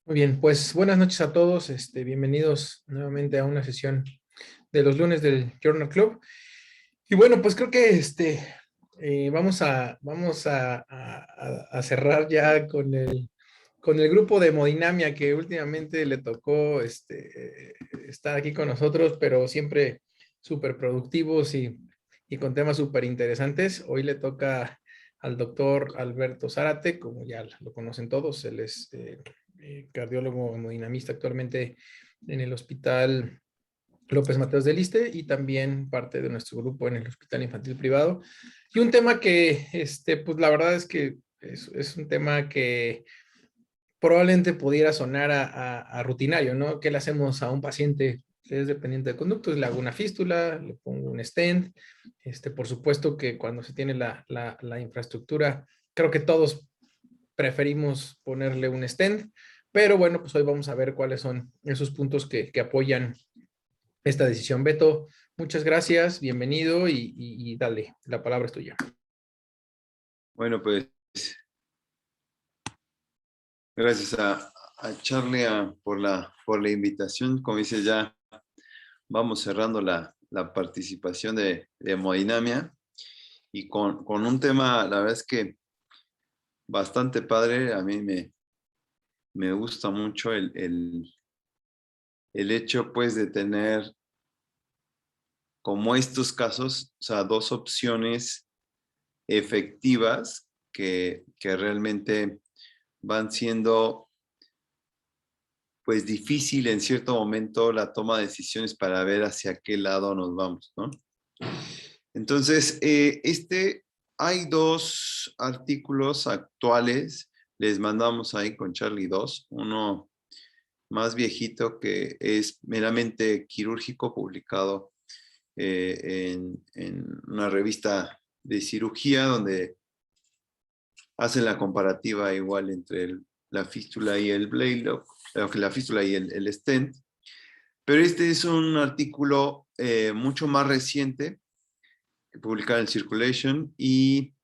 Muy bien, pues buenas noches a todos. Bienvenidos nuevamente a una sesión de los lunes del Journal Club. Y bueno, pues creo que vamos a cerrar ya con el grupo de hemodinamia que últimamente le tocó estar aquí con nosotros, pero siempre súper productivos y con temas súper interesantes. Hoy le toca al doctor Alberto Zárate, como ya lo conocen todos. Él es cardiólogo hemodinamista actualmente en el Hospital López Mateos del Iste y también parte de nuestro grupo en el Hospital Infantil Privado. Y un tema que, pues la verdad es que es un tema que probablemente pudiera sonar a rutinario, ¿no? ¿Qué le hacemos a un paciente que es dependiente de conductos? Le hago una fístula, le pongo un stent. Por supuesto que cuando se tiene la infraestructura, creo que todos preferimos ponerle un stent, pero bueno, pues hoy vamos a ver cuáles son esos puntos que apoyan esta decisión. Beto, muchas gracias, bienvenido y dale, la palabra es tuya. Bueno, pues gracias a Charlie por la invitación. Como dice, ya vamos cerrando la participación de hemodinamia y con un tema, la verdad es que bastante padre. A mí me gusta mucho el hecho pues de tener como estos casos, o sea, dos opciones efectivas que realmente van siendo pues difícil en cierto momento la toma de decisiones para ver hacia qué lado nos vamos, ¿no? Entonces, hay dos artículos actuales, les mandamos ahí con Charlie dos, uno más viejito que es meramente quirúrgico, publicado en una revista de cirugía donde hacen la comparativa igual entre la fístula y el Blaylock, la fístula y el stent. Pero este es un artículo mucho más reciente, publicado en Circulation, y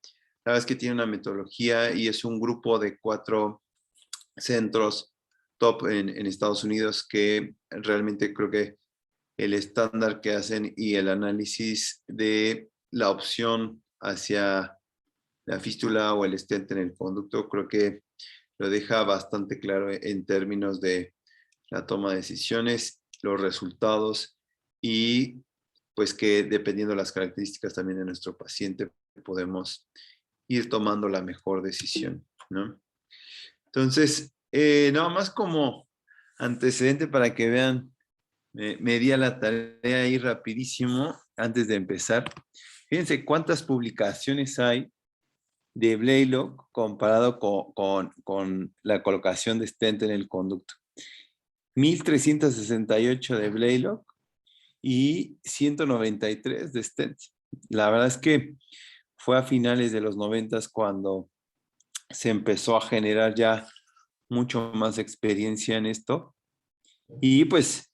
la verdad es que tiene una metodología y es un grupo de 4 centros top en Estados Unidos que realmente creo que el estándar que hacen y el análisis de la opción hacia la fístula o el stent en el conducto, creo que lo deja bastante claro en términos de la toma de decisiones, los resultados y pues que dependiendo de las características también de nuestro paciente podemos ir tomando la mejor decisión, ¿no? Entonces, nada más como antecedente para que vean, me di a la tarea ahí rapidísimo antes de empezar. Fíjense cuántas publicaciones hay de Blaylock comparado con la colocación de stent en el conducto. 1368 de Blaylock y 193 de stent. La verdad es que fue a finales de los 90 cuando se empezó a generar ya mucho más experiencia en esto. Y pues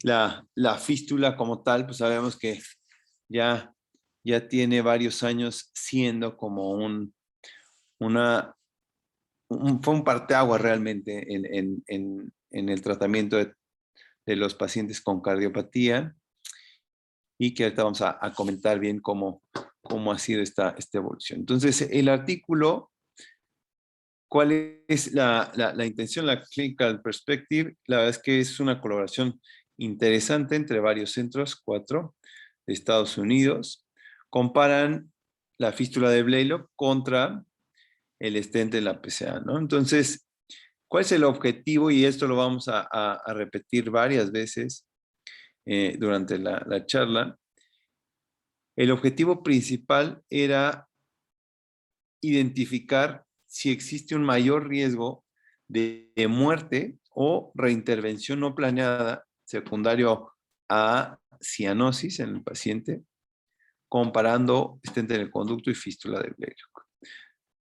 la fístula como tal, pues sabemos que ya, ya tiene varios años siendo como fue un parteaguas realmente en el tratamiento de los pacientes con cardiopatía y que ahorita vamos a comentar bien cómo ha sido esta evolución. Entonces, el artículo, ¿cuál es la intención, la clinical perspective? La verdad es que es una colaboración interesante entre varios centros, 4 de Estados Unidos. Comparan la fístula de Blaylock contra el stent de la PCA, ¿no? Entonces, ¿cuál es el objetivo? Y esto lo vamos a repetir varias veces durante la charla. El objetivo principal era identificar si existe un mayor riesgo de muerte o reintervención no planeada secundario a cianosis en el paciente, comparando stent en el conducto y fístula de Blaylock.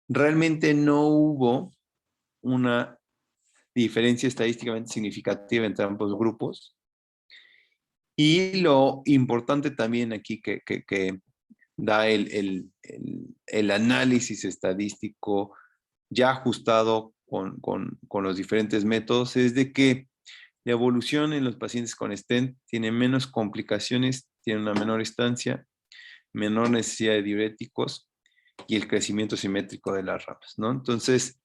Realmente no hubo una diferencia estadísticamente significativa entre ambos grupos. Y lo importante también aquí que da el análisis estadístico ya ajustado con los diferentes métodos es de que la evolución en los pacientes con stent tiene menos complicaciones, tiene una menor estancia, menor necesidad de diuréticos y el crecimiento simétrico de las ramas, ¿no? Entonces,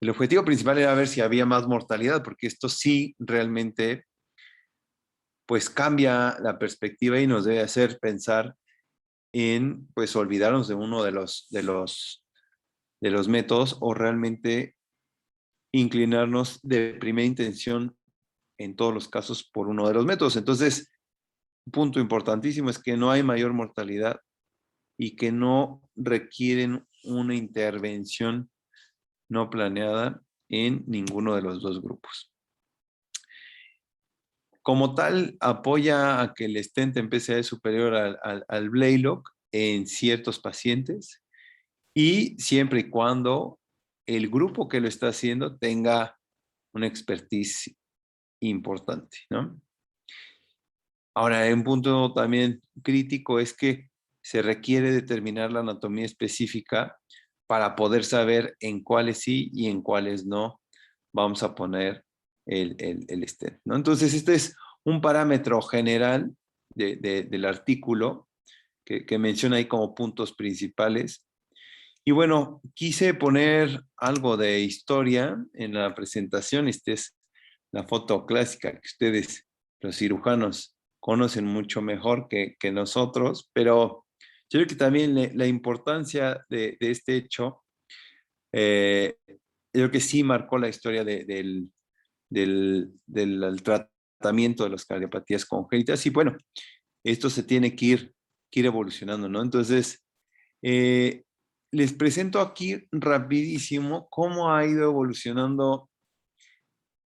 el objetivo principal era ver si había más mortalidad, porque esto sí realmente pues cambia la perspectiva y nos debe hacer pensar en pues olvidarnos de uno de los métodos o realmente inclinarnos de primera intención en todos los casos por uno de los métodos. Entonces, un punto importantísimo es que no hay mayor mortalidad y que no requieren una intervención no planeada en ninguno de los dos grupos. Como tal, apoya a que el stent en PCA es superior al Blaylock en ciertos pacientes y siempre y cuando el grupo que lo está haciendo tenga una expertise importante, ¿no? Ahora, un punto también crítico es que se requiere determinar la anatomía específica para poder saber en cuáles sí y en cuáles no vamos a poner el stent, ¿no? Entonces, este es un parámetro general del artículo que menciona ahí como puntos principales. Y bueno, quise poner algo de historia en la presentación. Esta es la foto clásica que ustedes, los cirujanos, conocen mucho mejor que nosotros, pero yo creo que también la importancia de este hecho, yo creo que sí marcó la historia del tratamiento de las cardiopatías congénitas y bueno, esto se tiene que ir evolucionando, ¿no? Entonces, les presento aquí rapidísimo cómo ha ido evolucionando.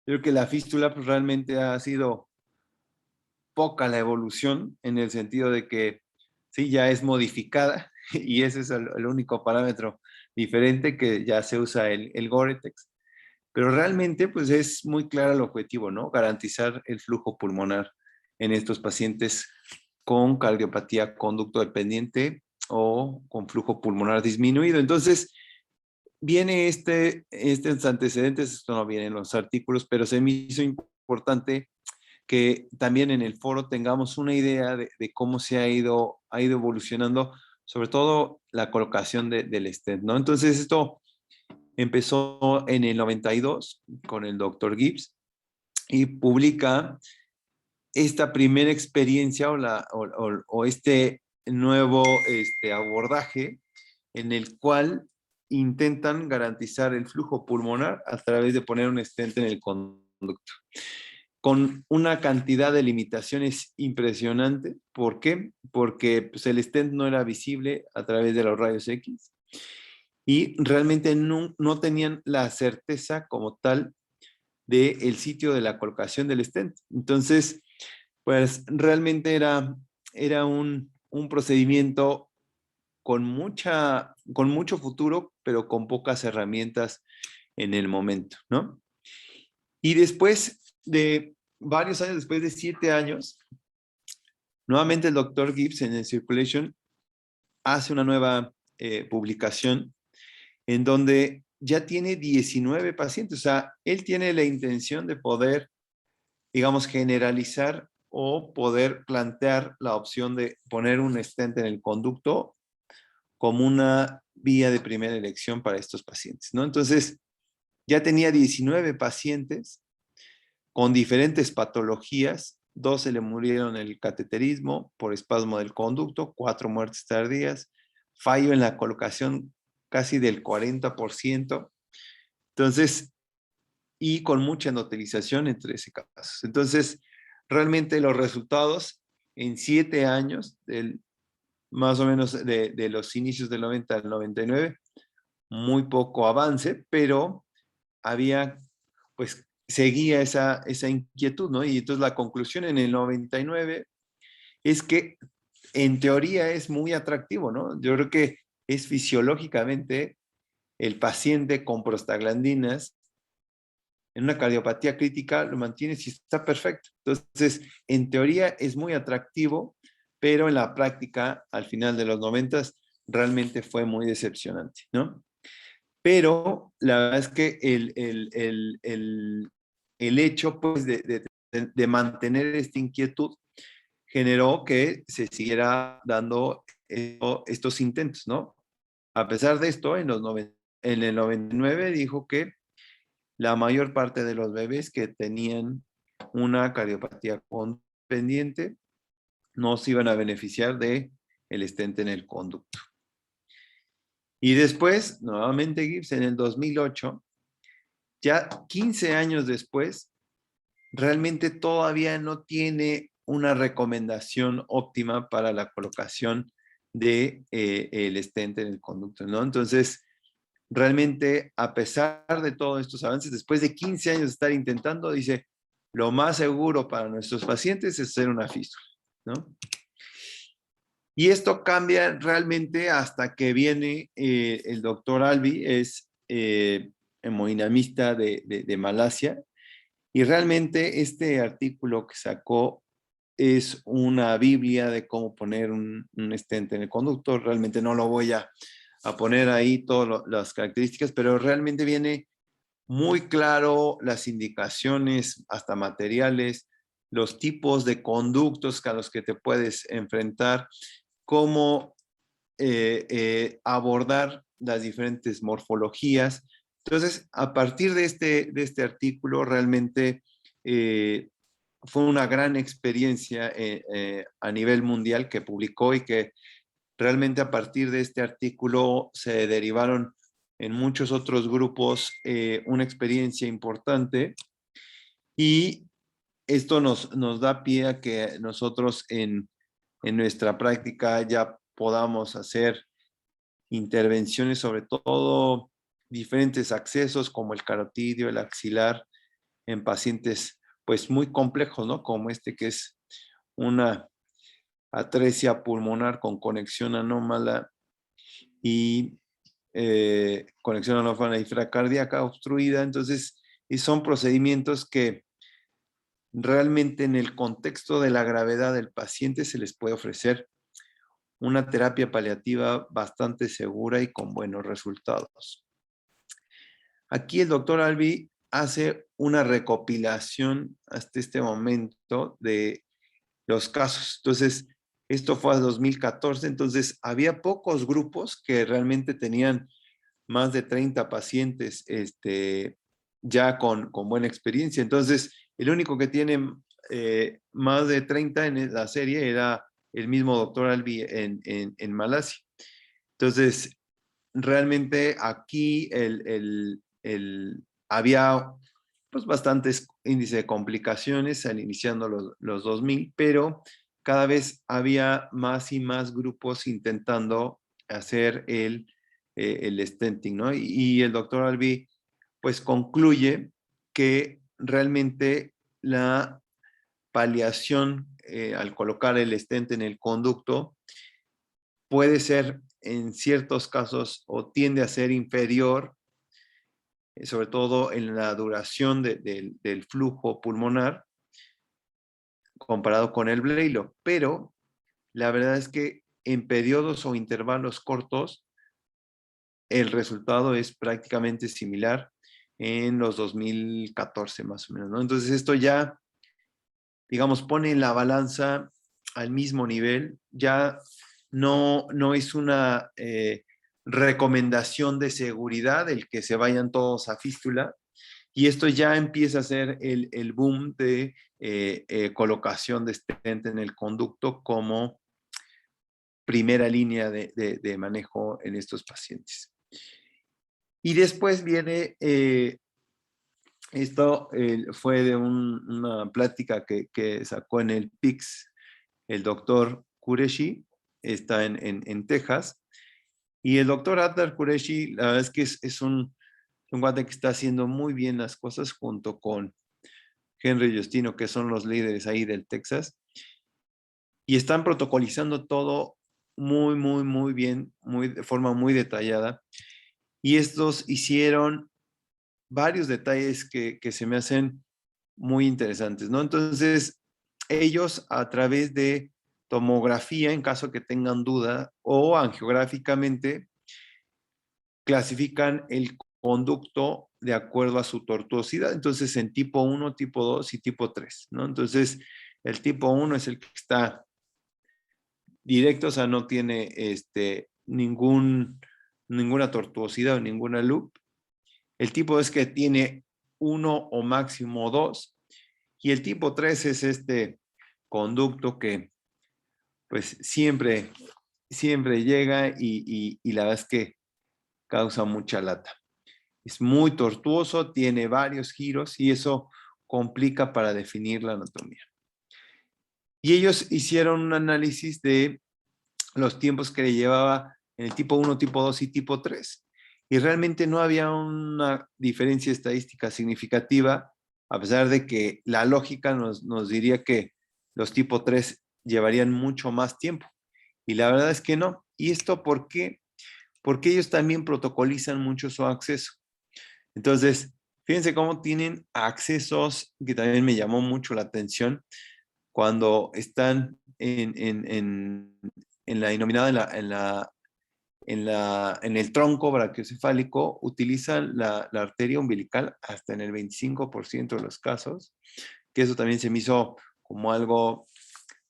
Yo creo que la fístula pues, realmente ha sido poca la evolución en el sentido de que sí, ya es modificada y ese es el único parámetro diferente que ya se usa el Gore-Tex. Pero realmente pues es muy claro el objetivo, ¿no? Garantizar el flujo pulmonar en estos pacientes con cardiopatía conducto dependiente o con flujo pulmonar disminuido. Entonces, viene estos antecedentes, esto no viene en los artículos, pero se me hizo importante que también en el foro tengamos una idea de cómo se ha ido evolucionando, sobre todo la colocación del stent, ¿no? Entonces, esto empezó en el 92 con el doctor Gibbs y publica esta primera experiencia o este nuevo abordaje en el cual intentan garantizar el flujo pulmonar a través de poner un stent en el conducto, con una cantidad de limitaciones impresionante. ¿Por qué? Porque pues, el stent no era visible a través de los rayos X y realmente no tenían la certeza como tal del sitio de la colocación del stent. Entonces, pues realmente era un procedimiento con mucho futuro, pero con pocas herramientas en el momento, ¿no? Y después de varios años, después de 7 años, nuevamente el doctor Gibbs en el Circulation hace una nueva publicación en donde ya tiene 19 pacientes. O sea, él tiene la intención de poder, digamos, generalizar o poder plantear la opción de poner un stent en el conducto como una vía de primera elección para estos pacientes, ¿no? Entonces, ya tenía 19 pacientes con diferentes patologías. 2 se le murieron en el cateterismo por espasmo del conducto, 4 muertes tardías, fallo en la colocación casi del 40%. Entonces, y con mucha endotelización en 13 casos. Entonces, realmente los resultados en 7 años, más o menos de los inicios del 90 al 99, muy poco avance, pero había, pues, seguía esa inquietud, ¿no? Y entonces la conclusión en el 99 es que en teoría es muy atractivo, ¿no? Yo creo que es fisiológicamente el paciente con prostaglandinas en una cardiopatía crítica lo mantiene si está perfecto. Entonces, en teoría es muy atractivo, pero en la práctica, al final de los 90, realmente fue muy decepcionante, ¿no? Pero la verdad es que el hecho pues, de mantener esta inquietud generó que se siguiera dando estos intentos, ¿no? A pesar de esto, en el 99 dijo que la mayor parte de los bebés que tenían una cardiopatía pendiente no se iban a beneficiar de el stent en el conducto. Y después, nuevamente Gibbs, en el 2008, ya 15 años después, realmente todavía no tiene una recomendación óptima para la colocación de el stent en el conducto, ¿no? Entonces, realmente, a pesar de todos estos avances, después de 15 años de estar intentando, dice, lo más seguro para nuestros pacientes es hacer una fístula, ¿no? Y esto cambia realmente hasta que viene el doctor Albi, es hemodinamista de Malasia, y realmente este artículo que sacó es una biblia de cómo poner un stent en el conducto. Realmente no lo voy a poner ahí todas las características, pero realmente viene muy claro las indicaciones, hasta materiales, los tipos de conductos a los que te puedes enfrentar, cómo abordar las diferentes morfologías. Entonces, a partir de este artículo, realmente fue una gran experiencia a nivel mundial que publicó y que realmente a partir de este artículo se derivaron en muchos otros grupos una experiencia importante y esto nos da pie a que nosotros en nuestra práctica ya podamos hacer intervenciones, sobre todo diferentes accesos como el carotidio, el axilar, en pacientes pues muy complejos, ¿no? Como este que es una atresia pulmonar con conexión anómala y conexión anómala infracardíaca obstruida. Entonces, y son procedimientos que realmente en el contexto de la gravedad del paciente se les puede ofrecer una terapia paliativa bastante segura y con buenos resultados. Aquí el doctor Albi hace una recopilación hasta este momento de los casos. Entonces, esto fue a 2014, entonces había pocos grupos que realmente tenían más de 30 pacientes ya con buena experiencia. Entonces, el único que tiene más de 30 en la serie era el mismo doctor Albi en Malasia. Entonces, realmente aquí había pues bastantes índices de complicaciones al iniciando los 2000, pero cada vez había más y más grupos intentando hacer el stenting, ¿no? Y el doctor Albi pues concluye que realmente la paliación al colocar el stent en el conducto puede ser en ciertos casos o tiende a ser inferior, sobre todo en la duración del flujo pulmonar comparado con el Blaylock, pero la verdad es que en periodos o intervalos cortos el resultado es prácticamente similar en los 2014 más o menos, ¿no? Entonces esto ya, digamos, pone en la balanza al mismo nivel, ya no es una recomendación de seguridad el que se vayan todos a fístula, y esto ya empieza a ser el boom de colocación de stent en el conducto como primera línea de manejo en estos pacientes. Y después viene, esto fue de una plática que sacó en el PICS el doctor Qureshi, está en Texas, y el doctor Attar Qureshi, la verdad es que es un guate que está haciendo muy bien las cosas junto con Henry y Justino, que son los líderes ahí del Texas, y están protocolizando todo muy bien, de forma muy detallada. Y estos hicieron varios detalles que se me hacen muy interesantes, ¿no? Entonces, ellos a través de tomografía, en caso que tengan duda, o angiográficamente, clasifican el conducto de acuerdo a su tortuosidad. Entonces, en tipo 1, tipo 2 y tipo 3, ¿no? Entonces, el tipo 1 es el que está directo, o sea, no tiene ninguna tortuosidad o ninguna loop. El tipo 2 es que tiene 1 o máximo 2. Y el tipo 3 es este conducto que pues siempre llega y la verdad es que causa mucha lata. Es muy tortuoso, tiene varios giros y eso complica para definir la anatomía. Y ellos hicieron un análisis de los tiempos que le llevaba en el tipo 1, tipo 2 y tipo 3. Y realmente no había una diferencia estadística significativa, a pesar de que la lógica nos diría que los tipo 3 llevarían mucho más tiempo. Y la verdad es que no. ¿Y esto por qué? Porque ellos también protocolizan mucho su acceso. Entonces, fíjense cómo tienen accesos, que también me llamó mucho la atención, cuando están en la denominada, en el tronco brachiocefálico, utilizan la arteria umbilical hasta en el 25% de los casos, que eso también se me hizo como algo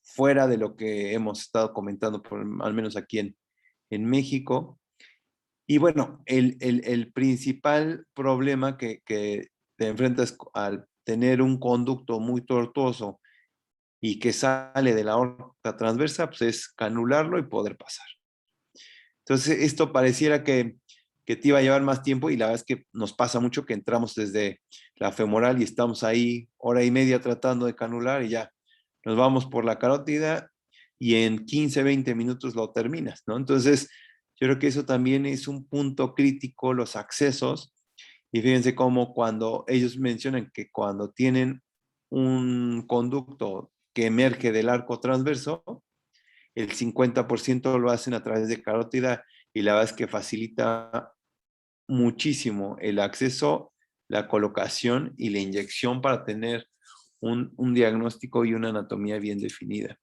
fuera de lo que hemos estado comentando, al menos aquí en México. Y bueno, el principal problema que te enfrentas al tener un conducto muy tortuoso y que sale de la aorta transversa, pues es canularlo y poder pasar. Entonces, esto pareciera que te iba a llevar más tiempo y la verdad es que nos pasa mucho que entramos desde la femoral y estamos ahí hora y media tratando de canular y ya nos vamos por la carótida y en 15, 20 minutos lo terminas, ¿no? Entonces, yo creo que eso también es un punto crítico, los accesos. Y fíjense cómo cuando ellos mencionan que cuando tienen un conducto que emerge del arco transverso, el 50% lo hacen a través de carótida y la verdad es que facilita muchísimo el acceso, la colocación y la inyección para tener un diagnóstico y una anatomía bien definida.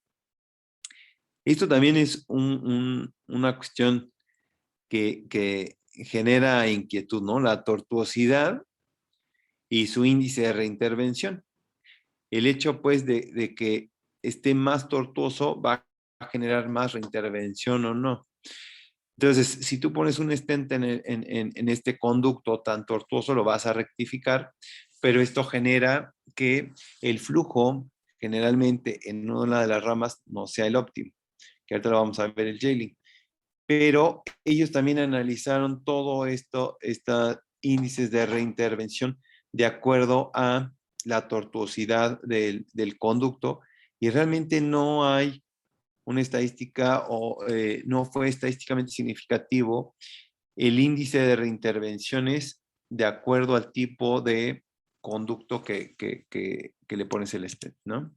Esto también es una cuestión que genera inquietud, ¿no? La tortuosidad y su índice de reintervención. El hecho, pues, de que esté más tortuoso va a generar más reintervención o no. Entonces, si tú pones un stent en este conducto tan tortuoso, lo vas a rectificar, pero esto genera que el flujo generalmente en una de las ramas no sea el óptimo, que ahorita lo vamos a ver el J-Link. Pero ellos también analizaron todo esto, estos índices de reintervención de acuerdo a la tortuosidad del conducto y realmente no hay una estadística o no fue estadísticamente significativo el índice de reintervenciones de acuerdo al tipo de conducto que le pones el stent, ¿no?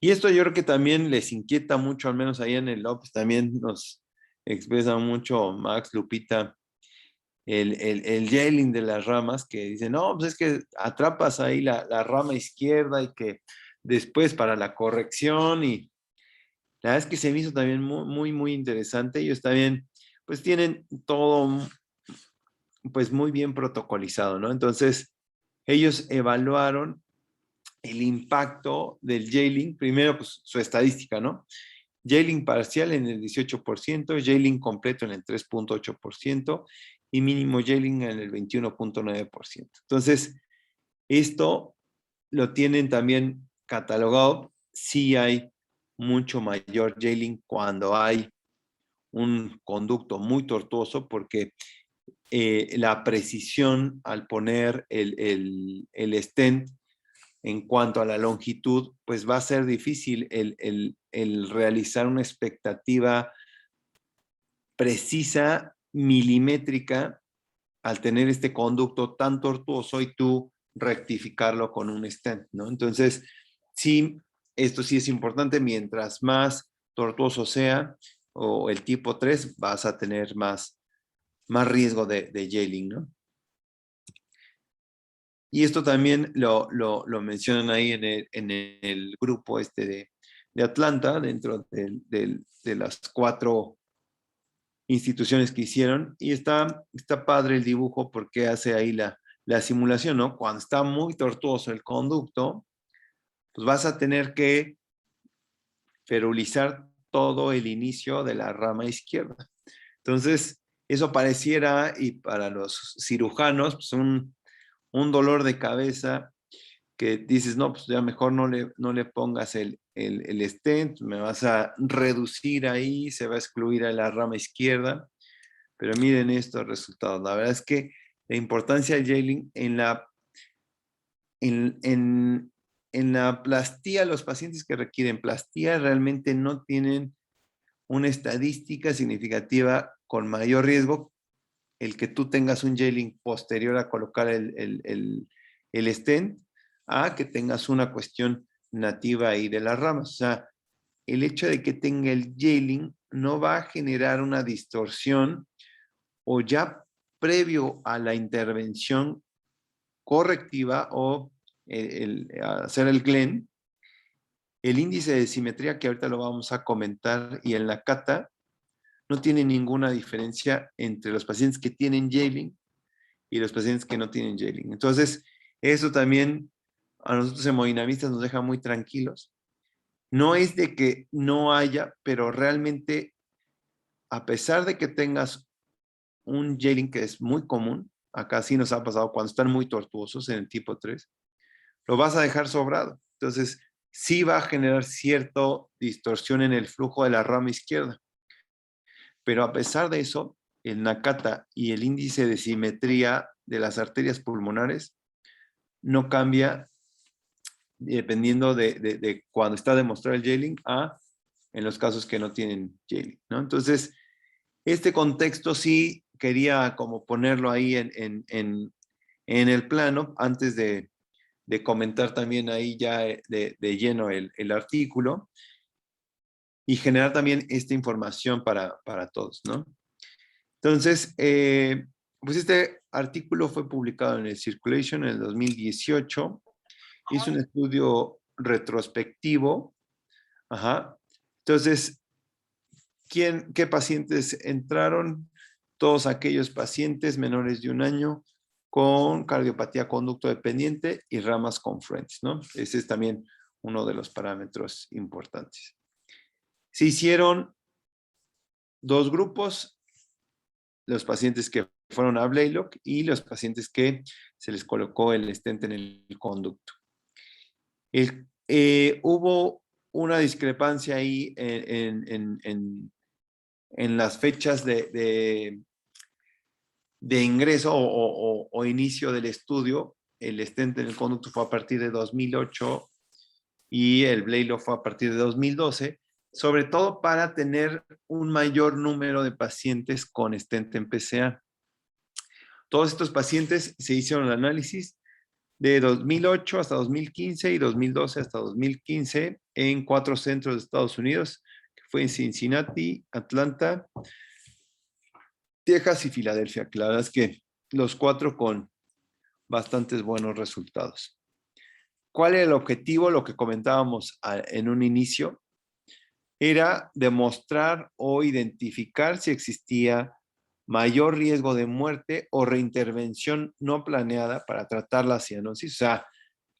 Y esto yo creo que también les inquieta mucho, al menos ahí en el López, también nos expresa mucho Max, Lupita, el yelling de las ramas, que dice, no, pues es que atrapas ahí la rama izquierda y que después para la corrección y la verdad es que se me hizo también muy, muy, muy interesante. Ellos también, pues tienen todo, pues muy bien protocolizado, ¿no? Entonces, ellos evaluaron el impacto del J-Link, primero, pues su estadística, ¿no? J-Link parcial en el 18%, J-Link completo en el 3.8% y mínimo J-Link en el 21.9%. Entonces, esto lo tienen también catalogado. Sí hay mucho mayor J-Link cuando hay un conducto muy tortuoso porque la precisión al poner el stent en cuanto a la longitud, pues va a ser difícil el realizar una expectativa precisa, milimétrica, al tener este conducto tan tortuoso y tú rectificarlo con un stent, ¿no? Entonces, sí, esto sí es importante, mientras más tortuoso sea o el tipo 3, vas a tener más riesgo de J-Link, ¿no? Y esto también lo mencionan ahí en el grupo este de Atlanta, dentro de las 4 instituciones que hicieron, y está padre el dibujo porque hace ahí la simulación, ¿no? Cuando está muy tortuoso el conducto, pues vas a tener que ferulizar todo el inicio de la rama izquierda. Entonces, eso pareciera, y para los cirujanos, pues un dolor de cabeza que dices, no, pues ya mejor no le pongas el stent, me vas a reducir ahí, se va a excluir a la rama izquierda. Pero miren estos resultados. La verdad es que la importancia del J-Link en la plastía, los pacientes que requieren plastía realmente no tienen una estadística significativa con mayor riesgo el que tú tengas un J-Link posterior a colocar el stent a que tengas una cuestión nativa ahí de las ramas. O sea, el hecho de que tenga el J-Link no va a generar una distorsión o ya previo a la intervención correctiva o hacer el Glenn, el índice de simetría que ahorita lo vamos a comentar y en la cata no tiene ninguna diferencia entre los pacientes que tienen J-Link y los pacientes que no tienen J-Link. Entonces, eso también a nosotros hemodinamistas nos deja muy tranquilos. No es de que no haya, pero realmente, a pesar de que tengas un J-Link que es muy común, acá sí nos ha pasado cuando están muy tortuosos en el tipo 3, lo vas a dejar sobrado. Entonces, sí va a generar cierta distorsión en el flujo de la rama izquierda. Pero a pesar de eso, el Nakata y el índice de simetría de las arterias pulmonares no cambia dependiendo de cuando está demostrado el J-Link a en los casos que no tienen J-Link, ¿no? Entonces, este contexto sí quería como ponerlo ahí en el plano antes de comentar también ahí ya de lleno el artículo y generar también esta información para todos, ¿no? Entonces, pues este artículo fue publicado en el Circulation en el 2018. Hizo un estudio retrospectivo. Ajá. Entonces, ¿qué pacientes entraron? Todos aquellos pacientes menores de 1 año con cardiopatía conducto dependiente y ramas confluentes, ¿no? Ese es también uno de los parámetros importantes. Se hicieron 2 grupos, los pacientes que fueron a Blaylock y los pacientes que se les colocó el stent en el conducto. Hubo una discrepancia ahí en las fechas de ingreso o inicio del estudio. El stent en el conducto fue a partir de 2008 y el Blaylock fue a partir de 2012, sobre todo para tener un mayor número de pacientes con stent en PCA. Todos estos pacientes se hicieron el análisis de 2008 hasta 2015 y 2012 hasta 2015 en 4 centros de Estados Unidos, que fue en Cincinnati, Atlanta, Texas y Filadelfia. La verdad es que los 4 con bastantes buenos resultados. ¿Cuál era el objetivo? Lo que comentábamos en un inicio, era demostrar o identificar si existía mayor riesgo de muerte o reintervención no planeada para tratar la cianosis. O sea,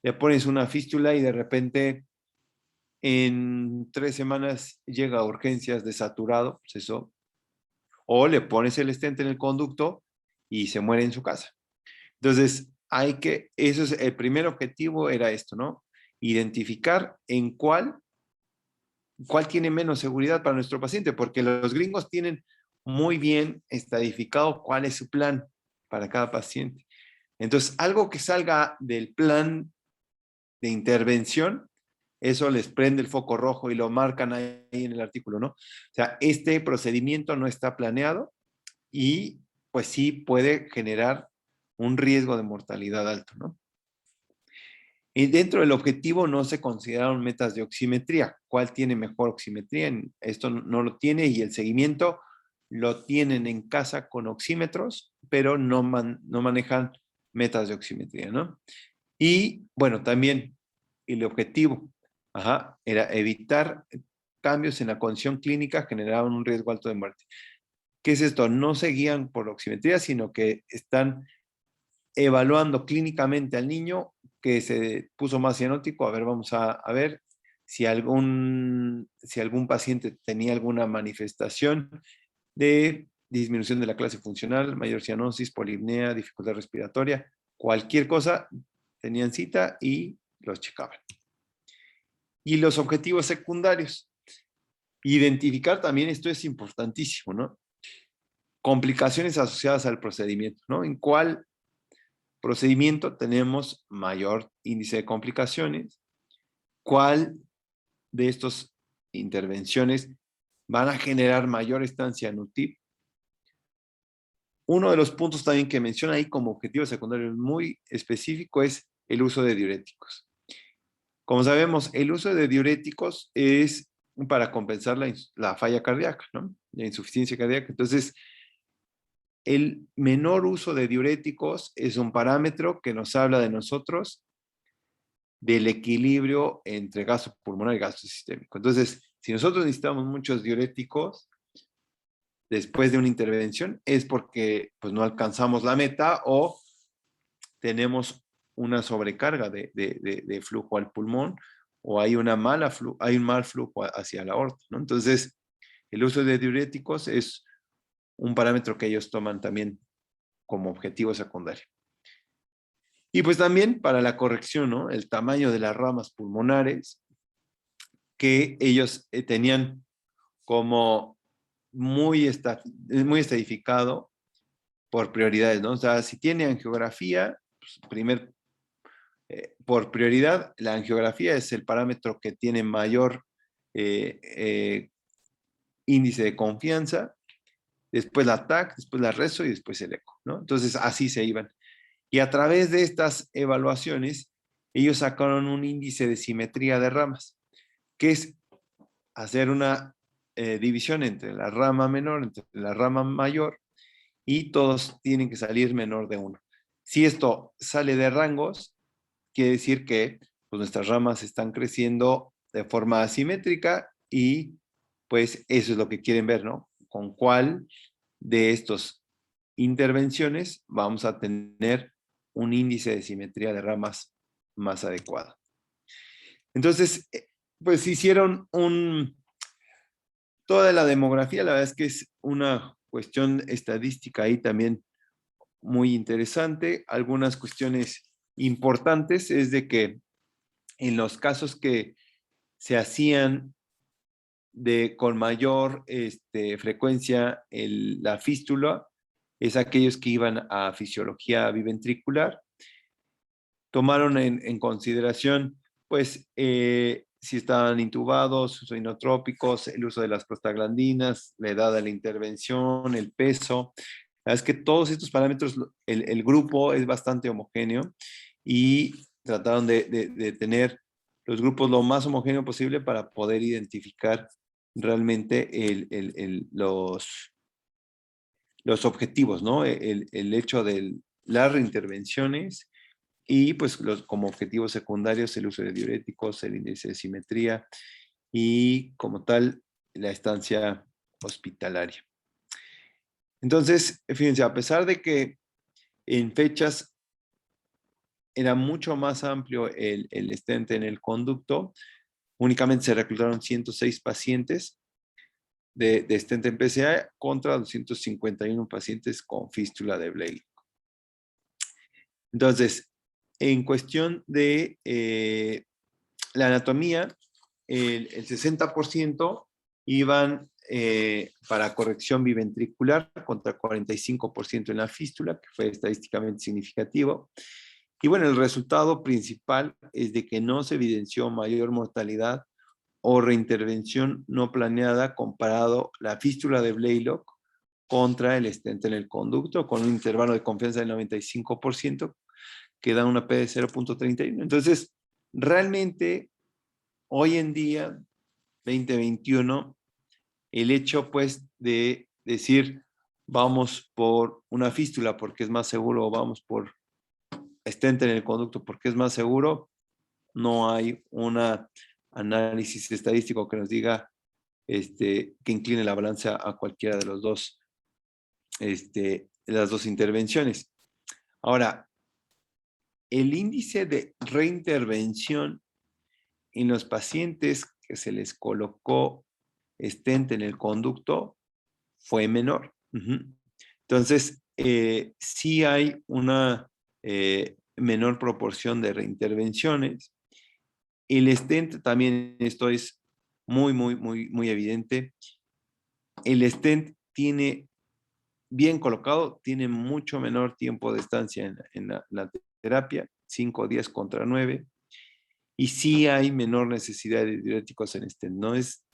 le pones una fístula y de repente en 3 semanas llega a urgencias de saturado, pues eso, o le pones el stent en el conducto y se muere en su casa. Entonces, eso es el primer objetivo, era esto, ¿no? Identificar en cuál tiene menos seguridad para nuestro paciente, porque los gringos tienen muy bien estadificado cuál es su plan para cada paciente. Entonces, algo que salga del plan de intervención, eso les prende el foco rojo y lo marcan ahí en el artículo, ¿no? O sea, este procedimiento no está planeado y pues sí puede generar un riesgo de mortalidad alto, ¿no? Y dentro del objetivo no se consideraron metas de oximetría. ¿Cuál tiene mejor oximetría? Esto no lo tiene y el seguimiento lo tienen en casa con oxímetros, pero no manejan metas de oximetría, ¿no? Y bueno, también el objetivo era evitar cambios en la condición clínica generaban un riesgo alto de muerte. ¿Qué es esto? No se guían por oximetría, sino que están evaluando clínicamente al niño que se puso más cianótico. A ver, vamos a ver si algún paciente tenía alguna manifestación de disminución de la clase funcional, mayor cianosis, polipnea, dificultad respiratoria, cualquier cosa, tenían cita y los checaban. Y los objetivos secundarios. Identificar también, esto es importantísimo, ¿no? Complicaciones asociadas al procedimiento, ¿no? ¿En cuál procedimiento tenemos mayor índice de complicaciones? ¿Cuál de estas intervenciones van a generar mayor estancia en UTIP? Uno de los puntos también que menciona ahí como objetivo secundario muy específico es el uso de diuréticos. Como sabemos, el uso de diuréticos es para compensar la falla cardíaca, ¿no? La insuficiencia cardíaca. Entonces, el menor uso de diuréticos es un parámetro que nos habla de nosotros del equilibrio entre gasto pulmonar y gasto sistémico. Entonces, si nosotros necesitamos muchos diuréticos después de una intervención, es porque pues, no alcanzamos la meta o tenemos una sobrecarga de flujo al pulmón o hay un mal flujo hacia la aorta, ¿no? Entonces, el uso de diuréticos es un parámetro que ellos toman también como objetivo secundario. Y pues también para la corrección, ¿no? El tamaño de las ramas pulmonares que ellos tenían como muy estadificado por prioridades, ¿no? O sea, si tiene angiografía, pues, por prioridad, la angiografía es el parámetro que tiene mayor índice de confianza, después la TAC, después la reso y después el eco, ¿no? Entonces, así se iban. Y a través de estas evaluaciones, ellos sacaron un índice de simetría de ramas, que es hacer una división entre la rama menor, entre la rama mayor, y todos tienen que salir menor de 1. Si esto sale de rangos, quiere decir que pues, nuestras ramas están creciendo de forma asimétrica y pues eso es lo que quieren ver, ¿no? Con cuál de estas intervenciones vamos a tener un índice de simetría de ramas más adecuado. Entonces, pues hicieron toda la demografía, la verdad es que es una cuestión estadística ahí también muy interesante. Algunas cuestiones importantes es de que en los casos que se hacían con mayor frecuencia la fístula, es aquellos que iban a fisiología biventricular. Tomaron en consideración, pues, si estaban intubados, uso inotrópicos, el uso de las prostaglandinas, la edad de la intervención, el peso. La verdad es que todos estos parámetros, el grupo es bastante homogéneo y trataron de tener los grupos lo más homogéneo posible para poder identificar realmente los objetivos, ¿no? El hecho de las reintervenciones y pues como objetivos secundarios el uso de diuréticos, el índice de simetría y como tal la estancia hospitalaria. Entonces, fíjense, a pesar de que en fechas era mucho más amplio el stent en el conducto, únicamente se reclutaron 106 pacientes de stent en PCA contra 251 pacientes con fístula de Blake. Entonces, en cuestión de la anatomía, el 60% iban para corrección biventricular contra 45% en la fístula, que fue estadísticamente significativo. Y bueno, el resultado principal es de que no se evidenció mayor mortalidad o reintervención no planeada comparado la fístula de Blaylock contra el stent en el conducto, con un intervalo de confianza del 95%, que da una P de 0.31. Entonces, realmente, hoy en día, 2021, el hecho, pues, de decir, vamos por una fístula porque es más seguro, o vamos por stent en el conducto porque es más seguro, no hay un análisis estadístico que nos diga que incline la balanza a cualquiera de los dos las dos intervenciones. Ahora, el índice de reintervención en los pacientes que se les colocó stent en el conducto fue menor. Entonces, sí hay una menor proporción de reintervenciones. El stent también, esto es muy evidente. El stent tiene, bien colocado, tiene mucho menor tiempo de estancia en la terapia, 5 días contra 9, y sí hay menor necesidad de diuréticos en stent, ¿no? Es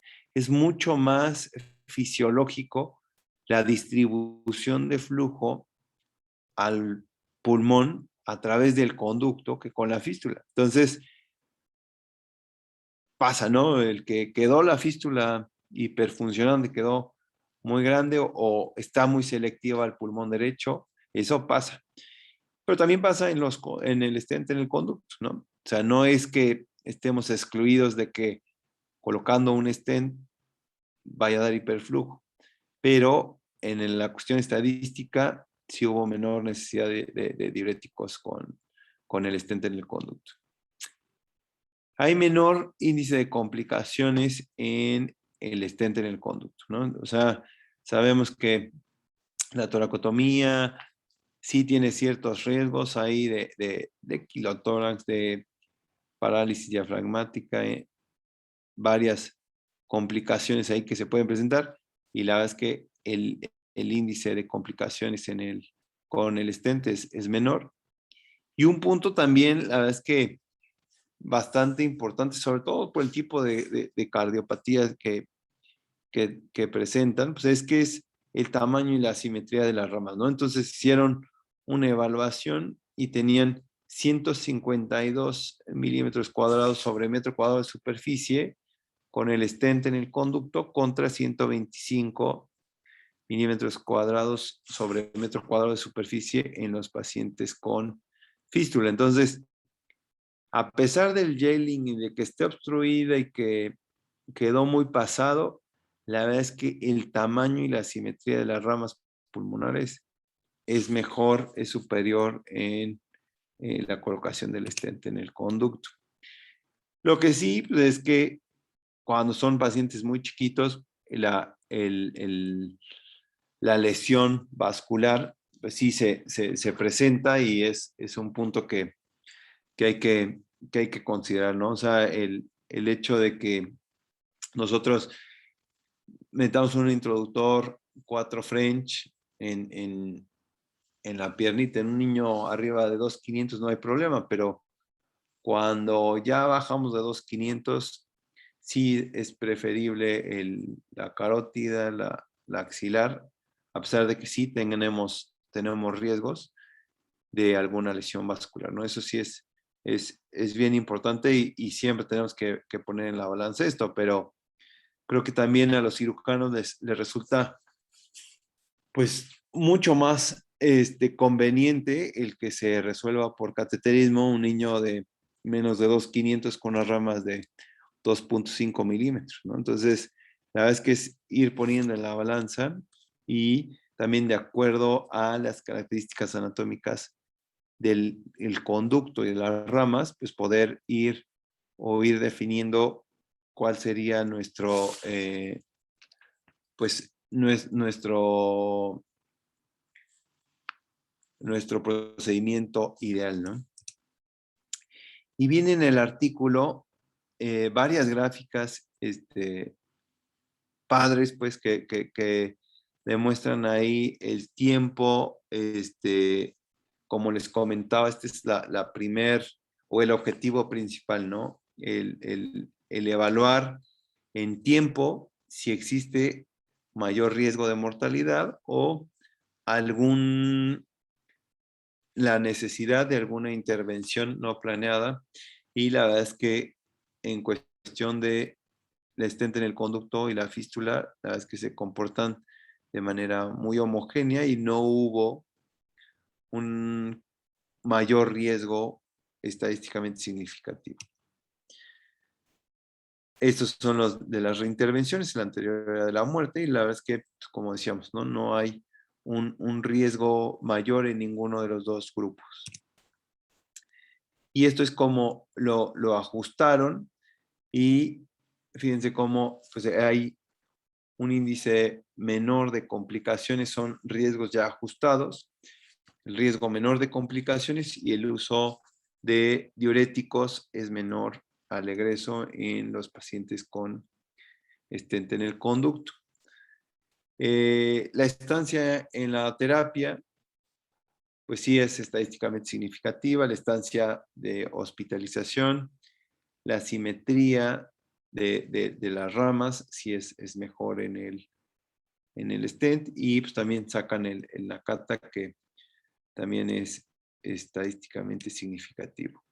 mucho más fisiológico la distribución de flujo al pulmón a través del conducto que con la fístula. Entonces, pasa, ¿no? El que quedó la fístula hiperfuncionante quedó muy grande o está muy selectiva al pulmón derecho, eso pasa. Pero también pasa en el stent en el conducto, ¿no? O sea, no es que estemos excluidos de que colocando un stent vaya a dar hiperflujo, pero en la cuestión estadística sí hubo menor necesidad de diuréticos con el stent en el conducto. Hay menor índice de complicaciones en el stent en el conducto, ¿no? O sea, sabemos que la toracotomía sí tiene ciertos riesgos ahí de quilotórax, de parálisis diafragmática, varias complicaciones ahí que se pueden presentar, y la verdad es que el índice de complicaciones con el stent es menor. Y un punto también, la verdad es que bastante importante, sobre todo por el tipo de cardiopatías que presentan, pues es que es el tamaño y la simetría de las ramas, ¿no? Entonces hicieron una evaluación y tenían 152 milímetros cuadrados sobre metro cuadrado de superficie con el stent en el conducto contra 125 milímetros cuadrados sobre metro cuadrado de superficie en los pacientes con fístula. Entonces, a pesar del jailing y de que esté obstruida y que quedó muy pasado, la verdad es que el tamaño y la simetría de las ramas pulmonares es mejor, es superior en la colocación del stent en el conducto. Lo que sí, pues, es que cuando son pacientes muy chiquitos, la lesión vascular, pues sí se presenta y es un punto que hay que considerar, ¿no? O sea, el hecho de que nosotros metamos un introductor 4 French en la piernita, en un niño arriba de 2,500 no hay problema, pero cuando ya bajamos de 2,500, sí es preferible la carótida, la axilar, a pesar de que sí tenemos riesgos de alguna lesión vascular, ¿no? Eso sí es bien importante y siempre tenemos que poner en la balanza esto, pero creo que también a los cirujanos les resulta pues mucho más conveniente el que se resuelva por cateterismo un niño de menos de 2,500 con unas ramas de 2,5 milímetros, ¿no? Entonces, la verdad es que es ir poniendo en la balanza y también de acuerdo a las características anatómicas del el conducto y de las ramas, pues poder ir definiendo cuál sería pues nuestro procedimiento ideal, ¿no? Y viene en el artículo varias gráficas padres, pues, que demuestran ahí el tiempo, como les comentaba, este es la primer o el objetivo principal, ¿no? El evaluar en tiempo si existe mayor riesgo de mortalidad o la necesidad de alguna intervención no planeada. Y la verdad es que en cuestión de la stent en el conducto y la fístula, la verdad es que se comportan de manera muy homogénea y no hubo un mayor riesgo estadísticamente significativo. Estos son los de las reintervenciones, la anterior era de la muerte y la verdad es que, pues, como decíamos, no hay un riesgo mayor en ninguno de los dos grupos. Y esto es como lo ajustaron y fíjense cómo pues, hay un índice menor de complicaciones, son riesgos ya ajustados, el riesgo menor de complicaciones y el uso de diuréticos es menor al egreso en los pacientes con stent en el conducto. La estancia en la terapia, pues sí es estadísticamente significativa, la estancia de hospitalización, la simetría de las ramas, sí es mejor en el stent, y pues también sacan la cata, que también es estadísticamente significativo.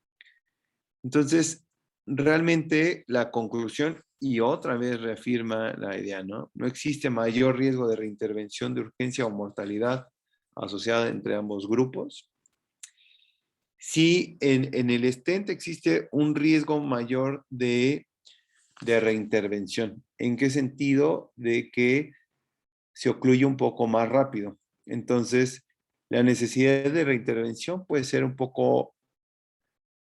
Entonces, realmente la conclusión, y otra vez reafirma la idea, ¿no? No existe mayor riesgo de reintervención de urgencia o mortalidad asociada entre ambos grupos. Sí, en el stent existe un riesgo mayor de reintervención. ¿En qué sentido? De que se ocluye un poco más rápido. Entonces, la necesidad de reintervención puede ser un poco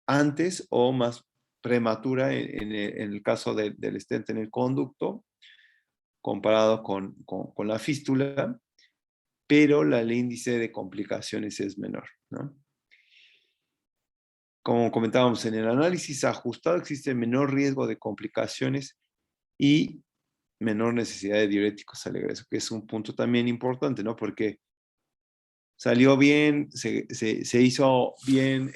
antes o más prematura en el caso del stent en el conducto, comparado con la fístula, pero el índice de complicaciones es menor, ¿no? Como comentábamos, en el análisis ajustado existe menor riesgo de complicaciones y menor necesidad de diuréticos al egreso, que es un punto también importante, ¿no? Porque salió bien, se hizo bien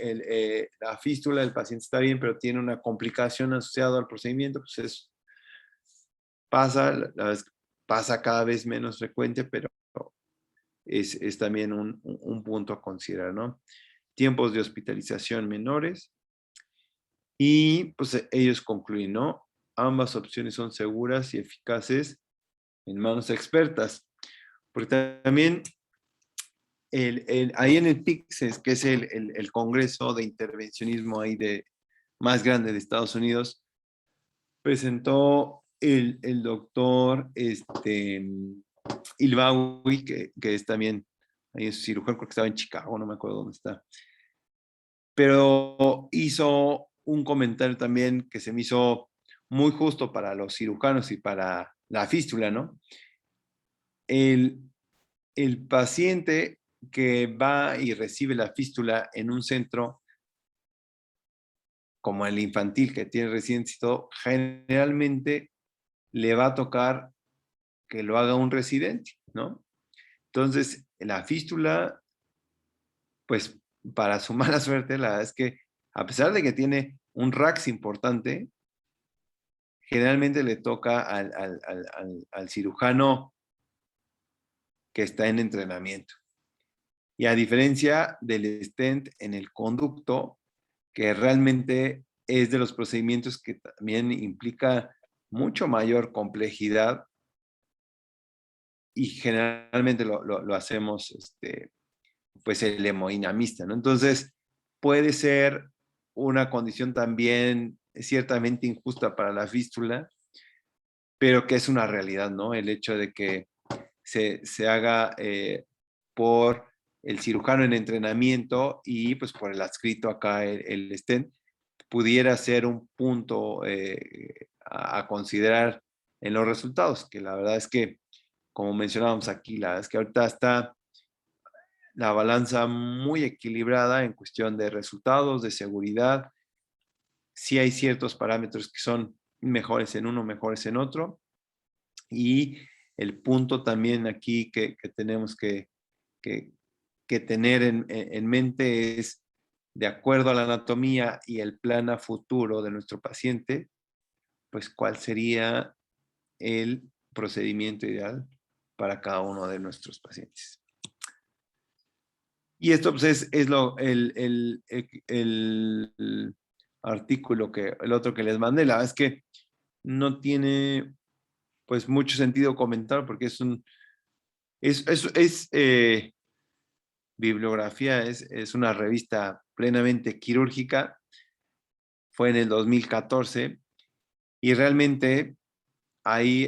la fístula, el paciente está bien, pero tiene una complicación asociada al procedimiento, pues eso pasa, pasa cada vez menos frecuente, pero es también un punto a considerar, ¿no? Tiempos de hospitalización menores y pues ellos concluyen, ¿no? Ambas opciones son seguras y eficaces en manos expertas, porque también ahí en el PICSES, que es el Congreso de Intervencionismo ahí más grande de Estados Unidos, presentó el doctor Ilbawi, que es también, ahí es cirujano, creo que estaba en Chicago, no me acuerdo dónde está, pero hizo un comentario también que se me hizo muy justo para los cirujanos y para la fístula, ¿no? El paciente que va y recibe la fístula en un centro como el infantil, que tiene residentes y todo, generalmente le va a tocar que lo haga un residente, ¿no? Entonces, la fístula, pues para su mala suerte, la verdad es que a pesar de que tiene un RAX importante, generalmente le toca al cirujano que está en entrenamiento. Y a diferencia del stent en el conducto, que realmente es de los procedimientos que también implica mucho mayor complejidad y generalmente lo hacemos pues el hemodinamista, ¿no? Entonces, puede ser una condición también ciertamente injusta para la fístula, pero que es una realidad, ¿no? El hecho de que se haga por el cirujano en entrenamiento y pues por el adscrito acá, el stent, pudiera ser un punto a considerar en los resultados, que la verdad es que, como mencionábamos aquí, la verdad es que ahorita está la balanza muy equilibrada en cuestión de resultados, de seguridad. Sí hay ciertos parámetros que son mejores en uno, mejores en otro. Y el punto también aquí que tenemos que tener en mente es, de acuerdo a la anatomía y el plan a futuro de nuestro paciente, pues cuál sería el procedimiento ideal para cada uno de nuestros pacientes. Y esto pues, es el artículo el otro que les mandé. La verdad es que no tiene pues mucho sentido comentar porque es bibliografía, es una revista plenamente quirúrgica. Fue en el 2014 y realmente ahí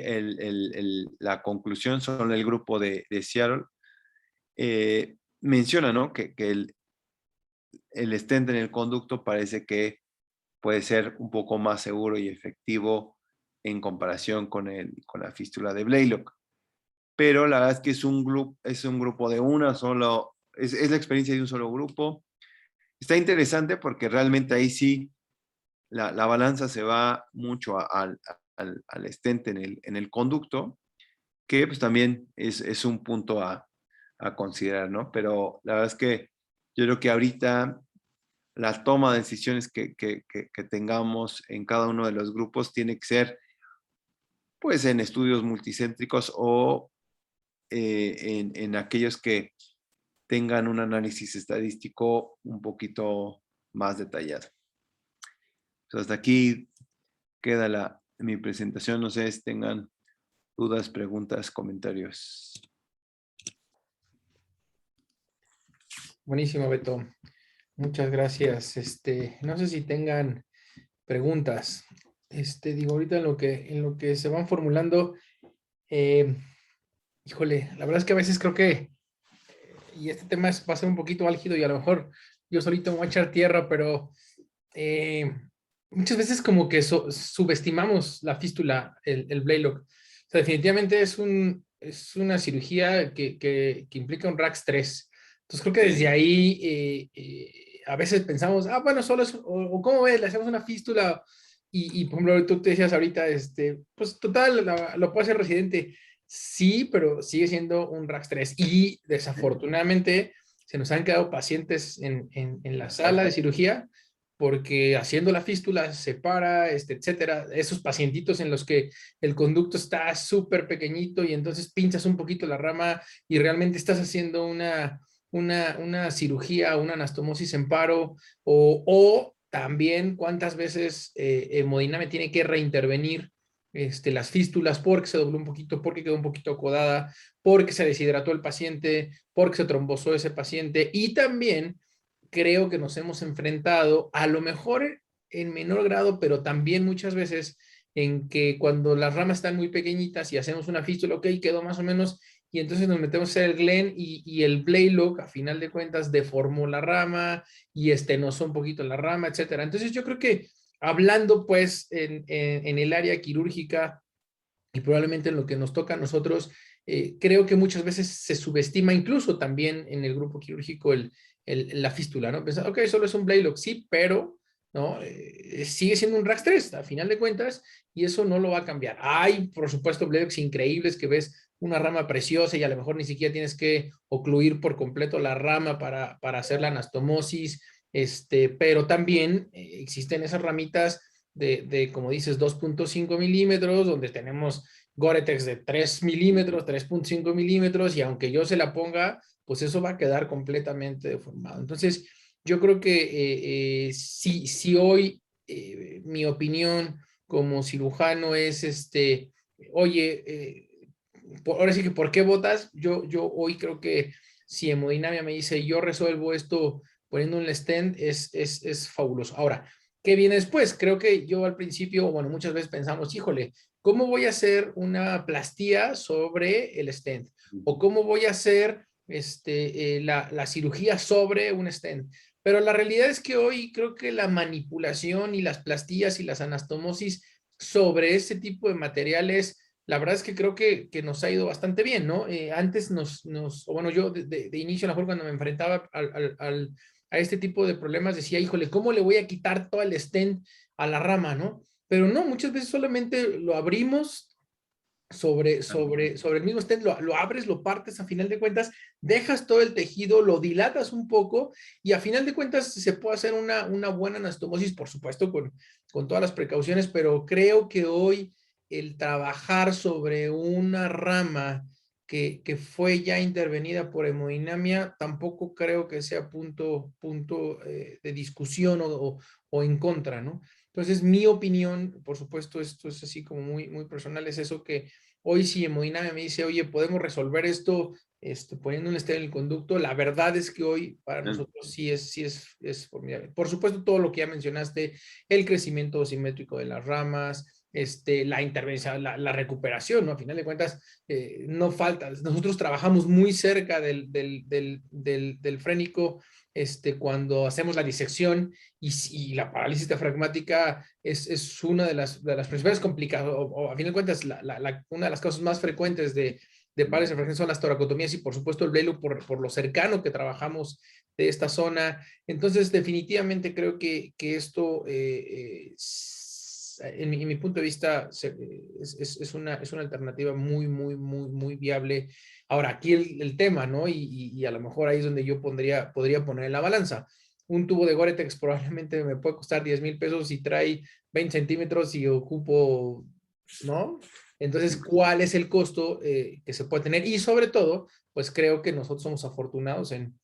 la conclusión son el grupo de Seattle, menciona, ¿no? que el stent en el conducto parece que puede ser un poco más seguro y efectivo en comparación con la fístula de Blaylock. Pero la verdad es que es un grupo de una solo, es la experiencia de un solo grupo. Está interesante porque realmente ahí sí la balanza se va mucho al stent en el conducto, que pues también es un punto a considerar, ¿no? Pero la verdad es que yo creo que ahorita la toma de decisiones que tengamos en cada uno de los grupos tiene que ser pues en estudios multicéntricos o en aquellos que tengan un análisis estadístico un poquito más detallado. Pues hasta aquí queda mi presentación. No sé si tengan dudas, preguntas, comentarios. Buenísimo, Beto. Muchas gracias. No sé si tengan preguntas. Digo, ahorita en lo que se van formulando, eh, híjole, la verdad es que a veces creo que, y este tema va a ser un poquito álgido y a lo mejor yo solito me voy a echar tierra, pero eh, muchas veces como que subestimamos la fístula, el Blaylock. O sea, definitivamente es una cirugía que implica un RAX 3. Entonces creo que desde ahí a veces pensamos, ah, bueno, solo es, o ¿cómo ves? Le hacemos una fístula por ejemplo, tú te decías ahorita, pues total, lo puede hacer residente. Sí, pero sigue siendo un RAX 3 y desafortunadamente se nos han quedado pacientes en la sala de cirugía porque haciendo la fístula se para, etcétera, esos pacientitos en los que el conducto está súper pequeñito y entonces pinchas un poquito la rama y realmente estás haciendo una cirugía, una anastomosis en paro, o también cuántas veces hemodinamia tiene que reintervenir las fístulas porque se dobló un poquito, porque quedó un poquito acodada, porque se deshidrató el paciente, porque se trombosó ese paciente y también creo que nos hemos enfrentado, a lo mejor en menor grado, pero también muchas veces en que cuando las ramas están muy pequeñitas y hacemos una fístula, ok, quedó más o menos, y entonces nos metemos a hacer el Glenn y el Blaylock, a final de cuentas, deformó la rama y estenosó un poquito la rama, etcétera. Entonces yo creo que hablando pues en el área quirúrgica y probablemente en lo que nos toca a nosotros, creo que muchas veces se subestima incluso también en el grupo quirúrgico la fístula, ¿no? Pensar, ok, solo es un Blaylock, sí, pero ¿no? Sigue siendo un RAX 3 a final de cuentas y eso no lo va a cambiar. Hay, por supuesto, Blaylocks increíbles que ves una rama preciosa y a lo mejor ni siquiera tienes que ocluir por completo la rama para hacer la anastomosis, pero también existen esas ramitas como dices, 2.5 milímetros, donde tenemos Gore-Tex de 3 milímetros, 3.5 milímetros, y aunque yo se la ponga, pues eso va a quedar completamente deformado. Entonces, yo creo que si hoy mi opinión como cirujano es, oye, ahora sí que, ¿por qué votas? Yo hoy creo que si hemodinamia me dice, yo resuelvo esto poniendo un stent, es fabuloso. Ahora, ¿qué viene después? Creo que yo al principio, bueno, muchas veces pensamos, híjole, ¿cómo voy a hacer una plastía sobre el stent? ¿O cómo voy a hacer la cirugía sobre un stent? Pero la realidad es que hoy creo que la manipulación y las plastillas y las anastomosis sobre ese tipo de materiales, la verdad es que creo que nos ha ido bastante bien, ¿no? Antes o bueno, yo de inicio, a lo mejor cuando me enfrentaba a este tipo de problemas, decía, híjole, ¿cómo le voy a quitar todo el stent a la rama, no? Pero no, muchas veces solamente lo abrimos sobre el mismo stent, lo abres, lo partes a final de cuentas, dejas todo el tejido, lo dilatas un poco y a final de cuentas se puede hacer una buena anastomosis, por supuesto, con todas las precauciones, pero creo que hoy el trabajar sobre una rama que fue ya intervenida por hemodinamia, tampoco creo que sea punto de discusión o en contra, ¿no? Entonces, mi opinión, por supuesto, esto es así como muy personal, es eso que hoy si hemodinamia me dice, oye, podemos resolver esto poniendo un stent en el conducto, la verdad es que hoy para nosotros sí es formidable. Por supuesto, todo lo que ya mencionaste, el crecimiento simétrico de las ramas, la intervención, la recuperación, ¿no? A final de cuentas, no falta. Nosotros trabajamos muy cerca del frénico cuando hacemos la disección y la parálisis diafragmática es una de las principales complicaciones, o a fin de cuentas, una de las causas más frecuentes de parálisis diafragmática son las toracotomías y por supuesto el Blay por lo cercano que trabajamos de esta zona. Entonces, definitivamente creo que esto, en mi punto de vista, es una alternativa muy, muy, muy, muy viable. Ahora, aquí el tema, ¿no? Y a lo mejor ahí es donde yo podría poner en la balanza. Un tubo de Gore-Tex probablemente me puede costar 10,000 pesos y trae 20 centímetros y ocupo, ¿no? Entonces, ¿cuál es el costo que se puede tener? Y sobre todo, pues creo que nosotros somos afortunados en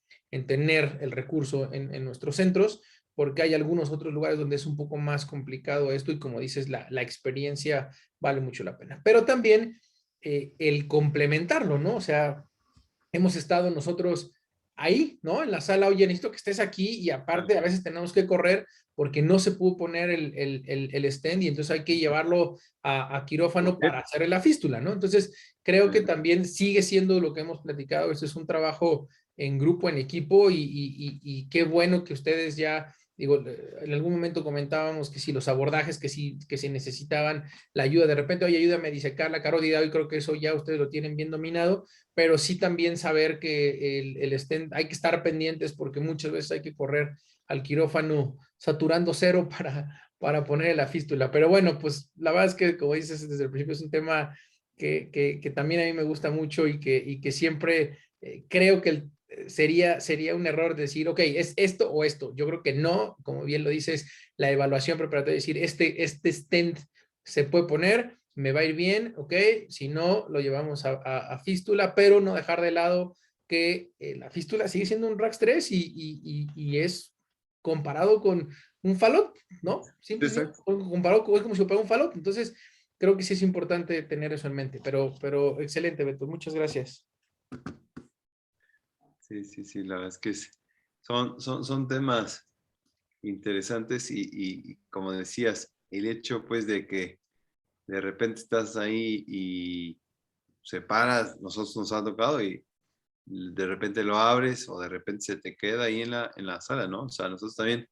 tener el recurso en nuestros centros, porque hay algunos otros lugares donde es un poco más complicado esto y como dices, la experiencia vale mucho la pena. Pero también el complementarlo, ¿no? O sea, hemos estado nosotros ahí, ¿no? En la sala, oye, necesito que estés aquí y aparte a veces tenemos que correr porque no se pudo poner el stand y entonces hay que llevarlo a quirófano para hacer la fístula, ¿no? Entonces, creo que también sigue siendo lo que hemos platicado, esto es un trabajo en grupo, en equipo y qué bueno que ustedes ya, digo, en algún momento comentábamos que si los abordajes, que si necesitaban la ayuda, de repente, oye, ayúdame a disecar la carótida, y creo que eso ya ustedes lo tienen bien dominado, pero sí también saber que el stent hay que estar pendientes porque muchas veces hay que correr al quirófano saturando cero para poner la fístula. Pero bueno, pues la verdad es que, como dices desde el principio, es un tema que también a mí me gusta mucho y que siempre creo que sería un error decir, ok, es esto o esto. Yo creo que no, como bien lo dices, la evaluación preparatoria, decir, este stent se puede poner, me va a ir bien, ok, si no, lo llevamos a fístula, pero no dejar de lado que la fístula sigue siendo un RAX3 y es comparado con un falot, ¿no? Simplemente Exacto. comparado con, es como si fuera un falot. Entonces, creo que sí es importante tener eso en mente, pero excelente, Beto, muchas gracias. Sí, sí, sí, la verdad es que son temas interesantes y como decías, el hecho pues de que de repente estás ahí y se paras, nosotros nos ha tocado y de repente lo abres o de repente se te queda ahí en la sala, ¿no? O sea, nosotros también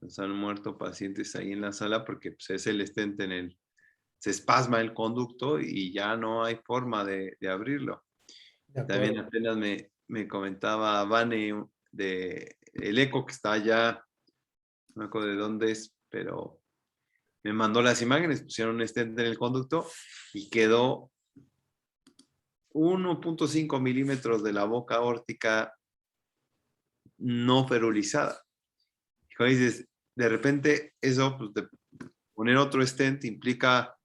nos han muerto pacientes ahí en la sala porque pues, es el stent se espasma el conducto y ya no hay forma de abrirlo. De También acuerdo. apenas me comentaba Vane de el eco que está allá, no me acuerdo de dónde es, pero me mandó las imágenes, pusieron un stent en el conducto y quedó 1.5 milímetros de la boca aórtica no ferulizada. Y como dices, de repente eso, pues, de poner otro stent implica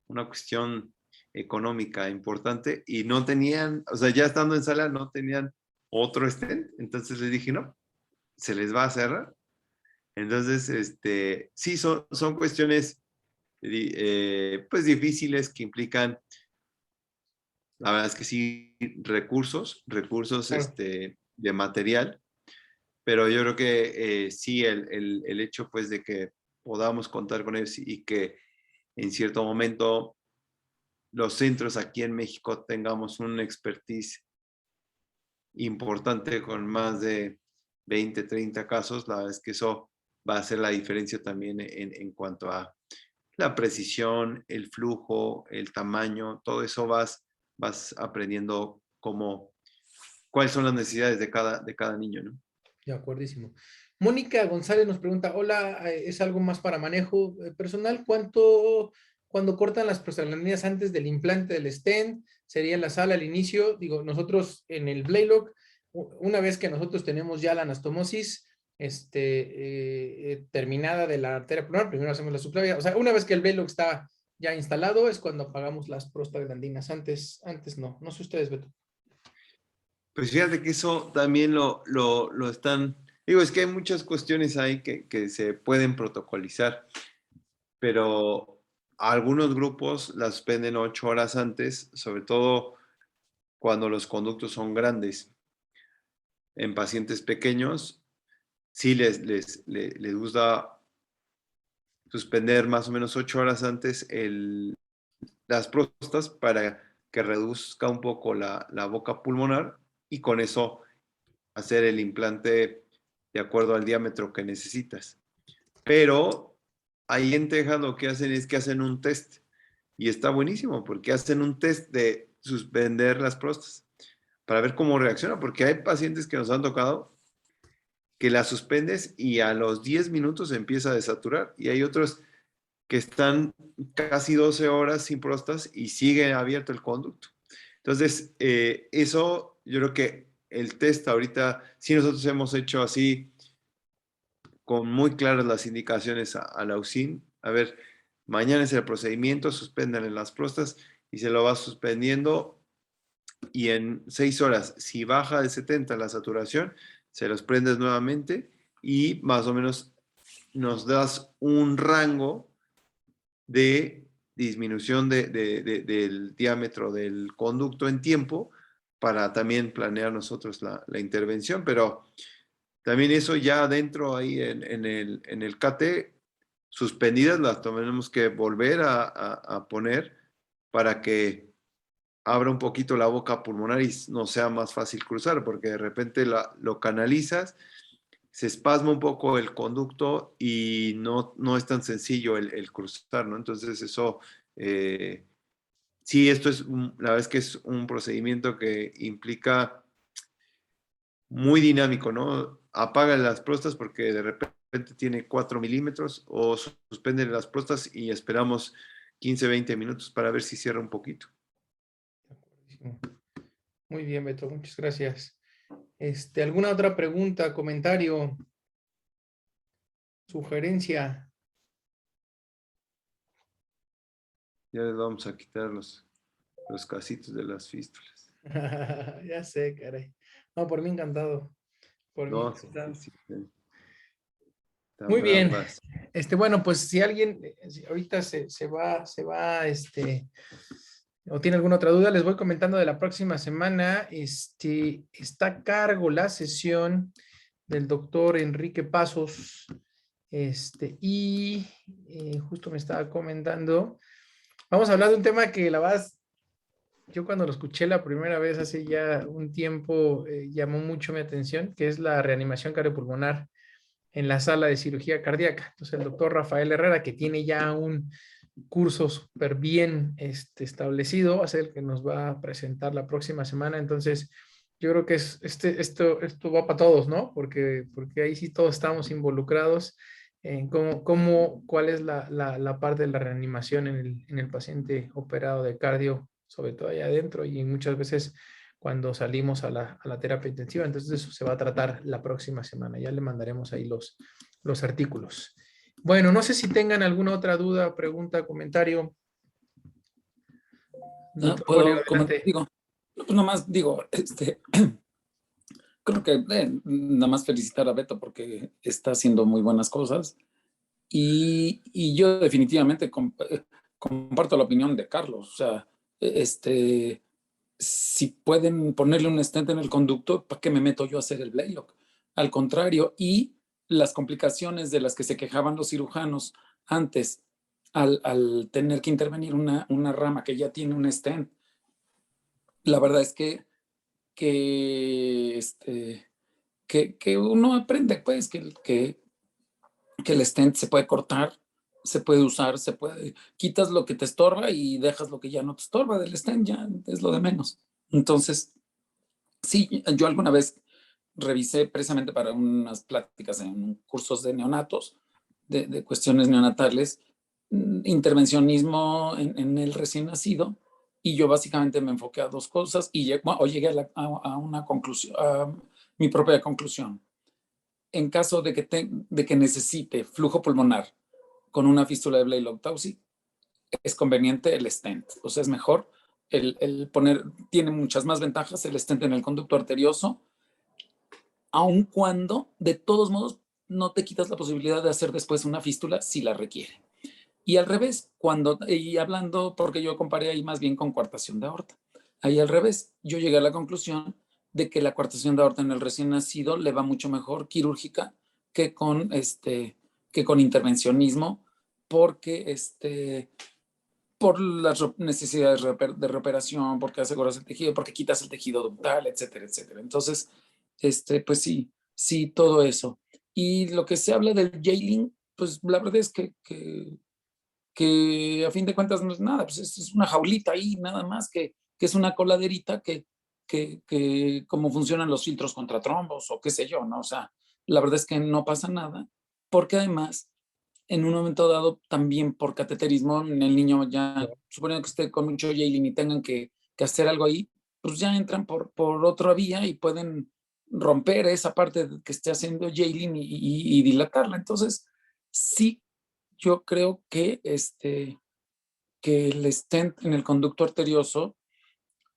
una cuestión económica importante y no tenían, o sea, ya estando en sala no tenían otro stent, entonces les dije, no, se les va a cerrar. Entonces, sí, son cuestiones pues difíciles que implican, la verdad es que sí, recursos Claro. de material, pero yo creo que sí, el hecho pues de que podamos contar con ellos y que en cierto momento los centros aquí en México tengamos un expertise importante con más de 20, 30 casos, la verdad es que eso va a hacer la diferencia también en cuanto a la precisión, el flujo, el tamaño, todo eso vas aprendiendo cuáles son las necesidades de cada niño, ¿no? De acuerdísimo. Mónica González nos pregunta, hola, ¿es algo más para manejo personal? Cuando cortan las prostaglandinas antes del implante del stent? ¿Sería en la sala al inicio? Digo, nosotros en el Blaylock, una vez que nosotros tenemos ya la anastomosis terminada de la arteria pulmonar, primero hacemos la subclavia, o sea, una vez que el Blaylock está ya instalado es cuando apagamos las prostaglandinas, antes no. No sé ustedes, Beto. Pues fíjate que eso también lo están, digo, es que hay muchas cuestiones ahí que se pueden protocolizar, pero algunos grupos las suspenden 8 horas antes, sobre todo cuando los conductos son grandes. En pacientes pequeños, sí les gusta suspender más o menos 8 horas antes las próstatas para que reduzca un poco la boca pulmonar y con eso hacer el implante de acuerdo al diámetro que necesitas. Pero ahí en Texas lo que hacen es que hacen un test y está buenísimo porque hacen un test de suspender las próstatas para ver cómo reacciona, porque hay pacientes que nos han tocado que la suspendes y a los 10 minutos empieza a desaturar y hay otros que están casi 12 horas sin próstatas y sigue abierto el conducto. Entonces, eso yo creo que el test ahorita, sí nosotros hemos hecho así, con muy claras las indicaciones a la USIN. A ver, mañana es el procedimiento, suspendan en las próstatas y se lo va suspendiendo y en 6 horas, si baja de 70 la saturación, se los prendes nuevamente y más o menos nos das un rango de disminución del diámetro del conducto en tiempo para también planear nosotros la intervención, pero también eso ya adentro ahí en el CT, suspendidas las tenemos que volver a poner para que abra un poquito la boca pulmonar y no sea más fácil cruzar, porque de repente lo canalizas, se espasma un poco el conducto y no es tan sencillo el cruzar, ¿no? Entonces eso, sí, esto es, la verdad es que es un procedimiento que implica muy dinámico, ¿no? Apaga las próstatas porque de repente tiene 4 milímetros o suspende las próstatas y esperamos 15, 20 minutos para ver si cierra un poquito. Muy bien, Beto, muchas gracias. ¿Alguna otra pregunta, comentario, sugerencia? Ya les vamos a quitar los casitos de las fístulas. Ya sé, caray. No, por mí encantado. Por mí No, sí, encantado. sí, están Muy bien. bravas. Bueno, pues si alguien si ahorita o tiene alguna otra duda, les voy comentando de la próxima semana. Está a cargo la sesión del doctor Enrique Pasos. Justo me estaba comentando. Vamos a hablar de un tema que la verdad, yo cuando lo escuché la primera vez hace ya un tiempo, llamó mucho mi atención, que es la reanimación cardiopulmonar en la sala de cirugía cardíaca. Entonces, el doctor Rafael Herrera, que tiene ya un curso súper bien establecido, va a ser el que nos va a presentar la próxima semana. Entonces, yo creo que esto va para todos, ¿no? Porque ahí sí todos estamos involucrados en cuál es la parte de la reanimación en el paciente operado de cardio, sobre todo allá adentro, y muchas veces cuando salimos a la terapia intensiva. Entonces, eso se va a tratar la próxima semana. Ya le mandaremos ahí los artículos. Bueno, no sé si tengan alguna otra duda, pregunta, comentario. Doctor Bolio, Puedo comentar, adelante. digo, no, pues nomás digo, creo que nada más felicitar a Beto porque está haciendo muy buenas cosas y yo definitivamente comparto la opinión de Carlos, o sea, si pueden ponerle un stent en el conducto, ¿para qué me meto yo a hacer el Blaylock? Al contrario, y las complicaciones de las que se quejaban los cirujanos antes al tener que intervenir una rama que ya tiene un stent, la verdad es que uno aprende, pues, que el stent se puede cortar, se puede usar, quitas lo que te estorba y dejas lo que ya no te estorba del stent, ya es lo de menos. Entonces, sí, yo alguna vez revisé precisamente para unas pláticas en cursos de neonatos, de cuestiones neonatales, intervencionismo en el recién nacido, y yo básicamente me enfoqué a dos cosas y llegué a una conclusión, a mi propia conclusión. En caso de que necesite flujo pulmonar con una fístula de Blalock-Taussig, es conveniente el stent, o sea, es mejor el poner, tiene muchas más ventajas el stent en el conducto arterioso, aun cuando de todos modos no te quitas la posibilidad de hacer después una fístula si la requiere. Y al revés, y hablando, porque yo comparé ahí más bien con coartación de aorta, ahí al revés, yo llegué a la conclusión de que la coartación de aorta en el recién nacido le va mucho mejor quirúrgica que con intervencionismo, porque por las necesidades de reoperación, porque aseguras el tejido, porque quitas el tejido ductal, etcétera, etcétera. Entonces, pues sí, todo eso. Y lo que se habla del J-Link, pues la verdad es que a fin de cuentas no es nada, pues es una jaulita ahí, nada más, que es una coladerita que cómo funcionan los filtros contra trombos o qué sé yo, ¿no? O sea, la verdad es que no pasa nada, porque además, en un momento dado, también por cateterismo, en el niño ya, suponiendo que esté con mucho J-Link y tengan que hacer algo ahí, pues ya entran por otra vía y pueden romper esa parte que esté haciendo J-Link y dilatarla. Entonces, sí, yo creo que el stent en el conducto arterioso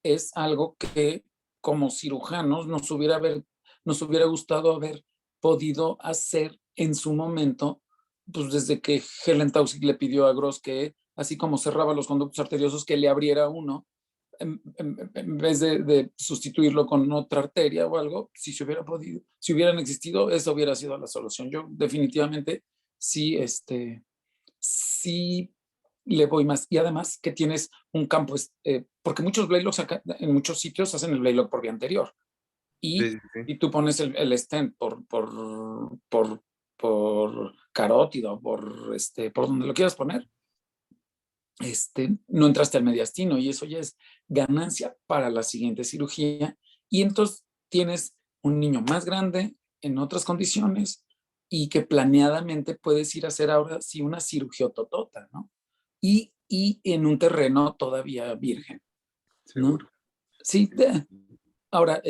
es algo que como cirujanos nos hubiera gustado haber podido hacer en su momento, pues desde que Helen Taussig le pidió a Gross que, así como cerraba los conductos arteriosos, que le abriera uno, en vez de sustituirlo con otra arteria o algo, si se hubiera podido, si hubieran existido, esa hubiera sido la solución. Yo definitivamente sí, sí le voy más. Y además que tienes un campo, porque muchos Blaylock en muchos sitios hacen el Blaylock por vía anterior. Y, Sí, sí, sí. y tú pones el stent por carótido, por donde lo quieras poner, no entraste al mediastino y eso ya es ganancia para la siguiente cirugía. Y entonces tienes un niño más grande en otras condiciones y que planeadamente puedes ir a hacer ahora sí una cirugía totota, ¿no? Y en un terreno todavía virgen, ¿no? Seguro. Sí, ahora,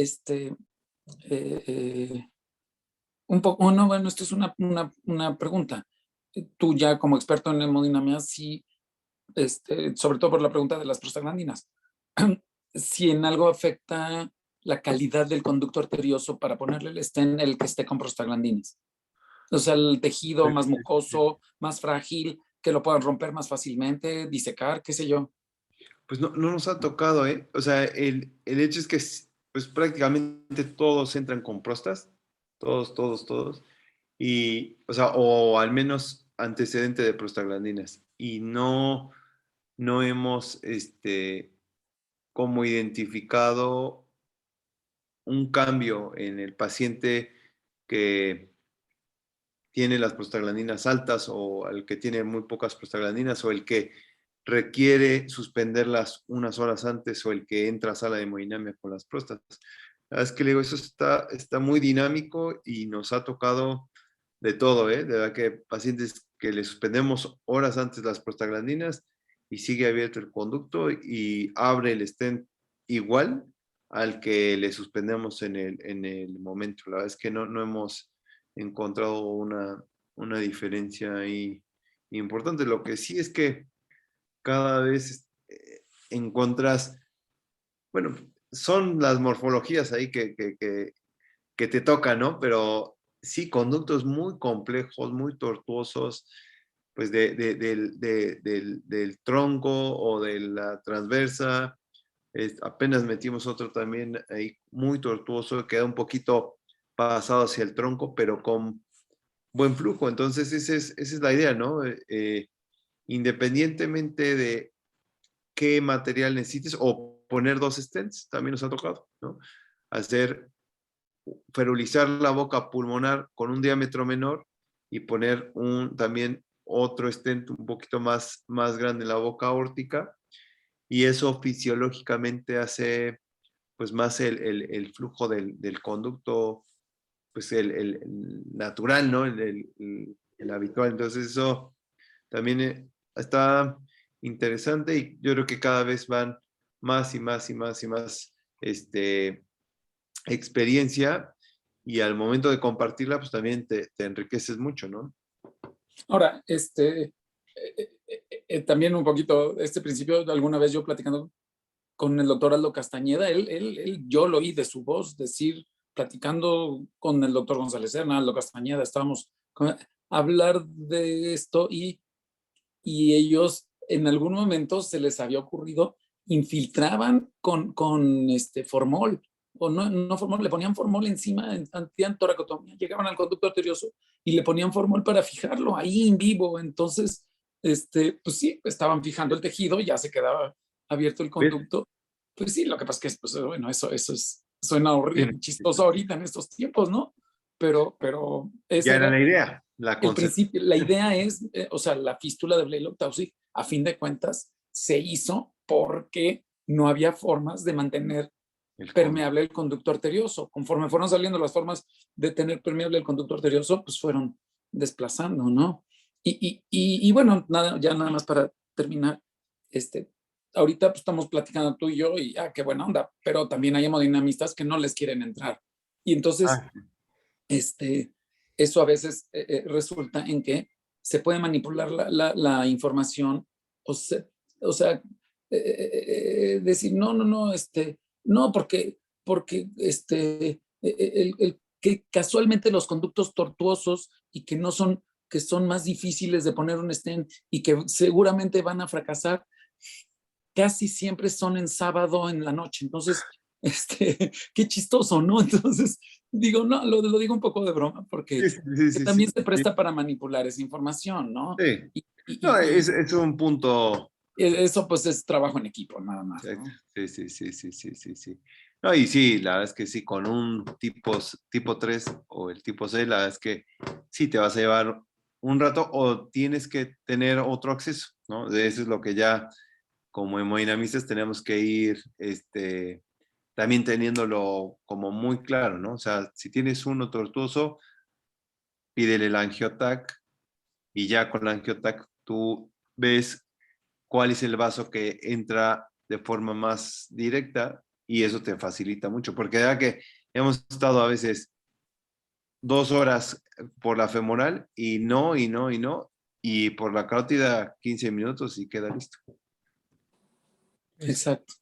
un poco, no, bueno, esto es una pregunta. Tú ya como experto en hemodinamia, sí, sobre todo por la pregunta de las prostaglandinas, si en algo afecta la calidad del conducto arterioso para ponerle el stent, el que esté con prostaglandinas. O sea, el tejido más mucoso, más frágil, que lo puedan romper más fácilmente, disecar, qué sé yo. Pues no nos ha tocado, ¿eh? O sea, el hecho es que pues prácticamente todos entran con prostas, todos. Y, o sea, o al menos antecedente de prostaglandinas. Y no hemos, como identificado un cambio en el paciente que tiene las prostaglandinas altas o el que tiene muy pocas prostaglandinas o el que requiere suspenderlas unas horas antes o el que entra a sala de hemodinamia con las próstatas. La verdad es que le digo, eso está muy dinámico y nos ha tocado de todo, ¿eh? De verdad que pacientes que le suspendemos horas antes las prostaglandinas y sigue abierto el conducto y abre el stent igual al que le suspendemos en el momento. La verdad es que no hemos encontrado una diferencia ahí importante. Lo que sí es que cada vez encuentras, bueno, son las morfologías ahí que te tocan, ¿no? Pero sí, conductos muy complejos, muy tortuosos, pues del tronco o de la transversa. Apenas metimos otro también ahí muy tortuoso, queda un poquito pasado hacia el tronco, pero con buen flujo. Entonces, esa es la idea, ¿no? Independientemente de qué material necesites o poner dos stents, también nos ha tocado, ¿no? Hacer, ferulizar la boca pulmonar con un diámetro menor y poner también otro stent un poquito más grande en la boca aórtica y eso fisiológicamente hace pues más el flujo del conducto, pues el natural, ¿no? El habitual. Entonces eso también está interesante y yo creo que cada vez van más y más y más y más experiencia y al momento de compartirla, pues también te enriqueces mucho, ¿no? Ahora, también un poquito, principio, alguna vez yo platicando con el doctor Aldo Castañeda, yo lo oí de su voz decir, platicando con el doctor González Serna, Aldo Castañeda, estábamos hablar de esto y ellos en algún momento se les había ocurrido, infiltraban con formol, o no formol, le ponían formol encima, hacían toracotomía, llegaban al conducto arterioso y le ponían formol para fijarlo ahí en vivo. Entonces, pues sí, estaban fijando el tejido, ya se quedaba abierto el conducto. Pues sí, lo que pasa es que, pues, bueno, suena horrible, chistoso ahorita en estos tiempos, ¿no? Pero esa Ya era era la idea, el principio. La idea es, o sea, la fístula de Blalock-Taussig, a fin de cuentas, se hizo porque no había formas de mantener permeable el conducto arterioso. Conforme fueron saliendo las formas de tener permeable el conducto arterioso, pues fueron desplazando, ¿no? Y bueno, ya nada más para terminar, ahorita pues, estamos platicando tú y yo y qué buena onda, pero también hay hemodinamistas que no les quieren entrar. Y entonces, eso a veces resulta en que se puede manipular la información o sea decir, no, no, porque que casualmente los conductos tortuosos y que son más difíciles de poner un stent y que seguramente van a fracasar, casi siempre son en sábado en la noche. Entonces, qué chistoso, ¿no? Entonces, digo, no, lo digo un poco de broma, porque también se presta para manipular esa información, ¿no? Sí. No, es un punto. Eso pues es trabajo en equipo, nada más, ¿no? Sí. No, y sí, la verdad es que sí, con un tipo 3 o el tipo 6, la verdad es que sí te vas a llevar un rato o tienes que tener otro acceso, ¿no? Eso es lo que ya como hemodinamistas tenemos que ir también teniéndolo como muy claro, ¿no? O sea, si tienes uno tortuoso, pídele el angiotac y ya con la angiotac tú ves cuál es el vaso que entra de forma más directa y eso te facilita mucho, porque ya que hemos estado a veces 2 horas por la femoral y por la carótida 15 minutos y queda listo. Exacto.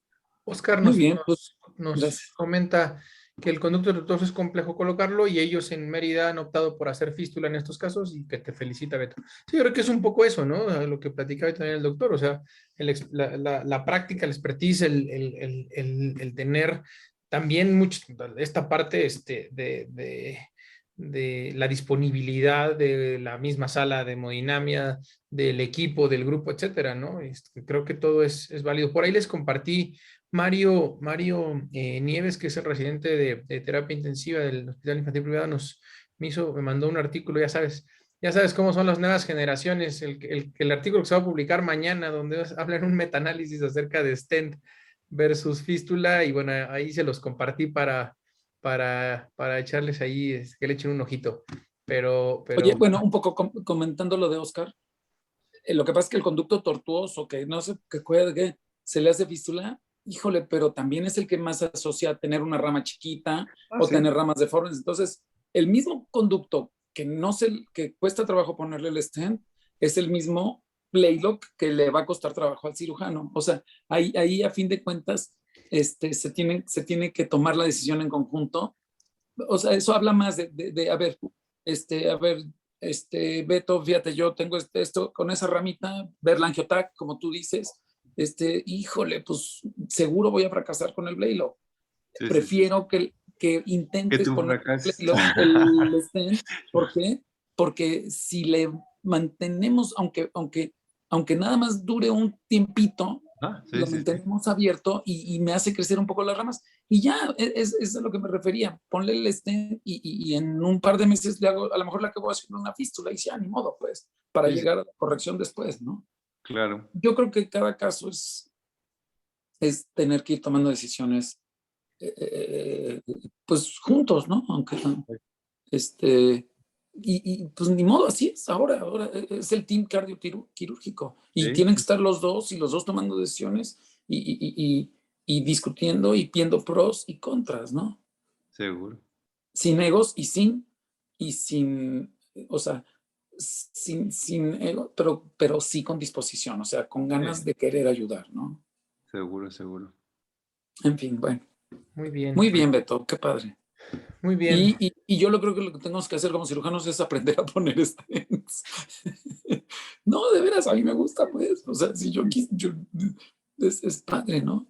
Oscar Muy bien, pues, nos comenta que el conducto tortuoso es complejo colocarlo y ellos en Mérida han optado por hacer fístula en estos casos y que te felicita, Beto. Sí, yo creo que es un poco eso, ¿no? Lo que platicaba también el doctor, o sea, la práctica, el expertise, el tener también mucho, esta parte de la disponibilidad de la misma sala de hemodinamia, del equipo, del grupo, etcétera, ¿no? Creo que todo es válido. Por ahí les compartí Mario Nieves, que es el residente de terapia intensiva del Hospital Infantil Privado, me mandó un artículo, ya sabes cómo son las nuevas generaciones, el artículo que se va a publicar mañana, donde hablan un metaanálisis acerca de stent versus fístula, y bueno, ahí se los compartí para echarles ahí, que le echen un ojito. Oye, bueno, un poco comentando lo de Oscar, lo que pasa es que el conducto tortuoso, que no sé qué se le hace fístula, híjole, pero también es el que más asocia a tener una rama chiquita o Sí. tener ramas deformes. Entonces, el mismo conducto que cuesta trabajo ponerle el stent es el mismo Blalock que le va a costar trabajo al cirujano. O sea, ahí a fin de cuentas se tiene que tomar la decisión en conjunto. O sea, eso habla más a ver, Beto, fíjate, yo tengo esto con esa ramita, ver la angiotac, como tú dices, híjole, pues seguro voy a fracasar con el Blalock. Prefiero que intentes poner el stent. ¿Por qué? Porque si le mantenemos, aunque nada más dure un tiempito, lo mantenemos abierto y me hace crecer un poco las ramas. Y ya, es a lo que me refería. Ponle el stent y en un par de meses le hago, a lo mejor le acabo haciendo una fístula y ya, ni modo, pues, para llegar a la corrección después, ¿no? Claro. Yo creo que cada caso es tener que ir tomando decisiones pues juntos, ¿no? Aunque y pues ni modo, así es ahora es el team cardioquirúrgico y tienen que estar los dos y los dos tomando decisiones y discutiendo y viendo pros y contras, ¿no? Seguro. Sin egos y sin, o sea, sin ego, pero sí con disposición, o sea, con ganas de querer ayudar, ¿no? Seguro. En fin, bueno. Muy bien. Muy bien, Beto, qué padre. Muy bien. Y yo creo que lo que tenemos que hacer como cirujanos es aprender a poner stents. No, de veras, a mí me gusta, pues. O sea, si yo es padre, ¿no?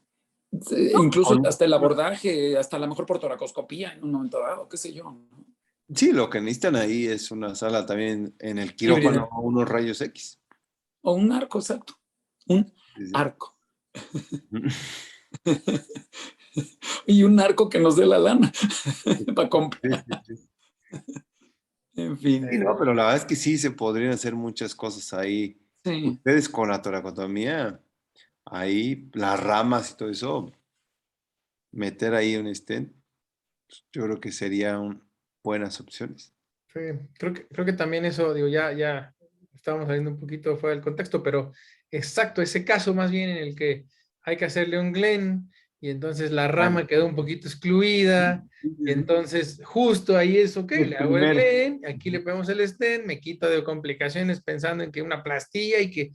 Incluso hasta el abordaje, hasta la mejor por toracoscopía en un momento dado, qué sé yo, ¿no? Sí, lo que necesitan ahí es una sala también en el quirófano, unos rayos X. O un arco, exacto. Un Sí, sí. arco. Y un arco que nos dé la lana para comprar. Sí, sí, sí. En fin. Sí, no, pero la verdad es que sí se podrían hacer muchas cosas ahí. Sí. Ustedes con la toracotomía, ahí las ramas y todo eso, meter ahí un stent, yo creo que serían buenas opciones. Sí, creo que también eso, digo, ya estábamos saliendo un poquito fuera del contexto, pero exacto, ese caso más bien en el que hay que hacerle un Glenn y entonces la rama quedó un poquito excluida y entonces justo ahí es, ok, El le hago el primer. Glenn, aquí le ponemos el stent, me quito de complicaciones pensando en que una plastilla y que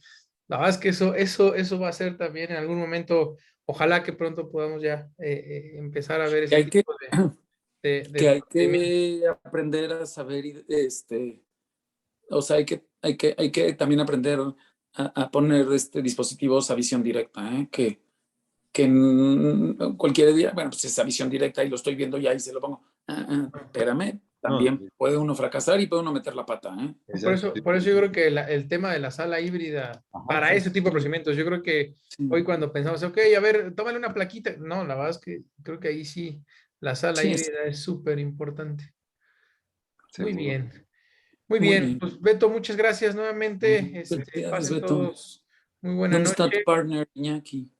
la verdad es que eso va a ser también en algún momento, ojalá que pronto podamos ya empezar a ver Que ese hay que, tipo de que hay procedimientos. que aprender a saber, o sea, hay que también aprender a poner dispositivos a visión directa, ¿eh? Que cualquiera dirá, bueno, pues esa visión directa y lo estoy viendo ya y se lo pongo. Espérame, No, también puede uno fracasar y puede uno meter la pata, ¿eh? exacto. Por eso yo creo que el tema de la sala híbrida Ajá, para sí. ese tipo de procedimientos, yo creo que Sí, hoy cuando pensamos, ok, a ver, tómale una plaquita. No, la verdad es que creo que ahí sí la sala sí, híbrida es súper importante. Muy Seguro. bien, muy muy bien. bien. Pues Beto, muchas gracias nuevamente. Felicidades, Pasen Beto. todos muy buena ¿Dónde está tu noche. partner, Iñaki?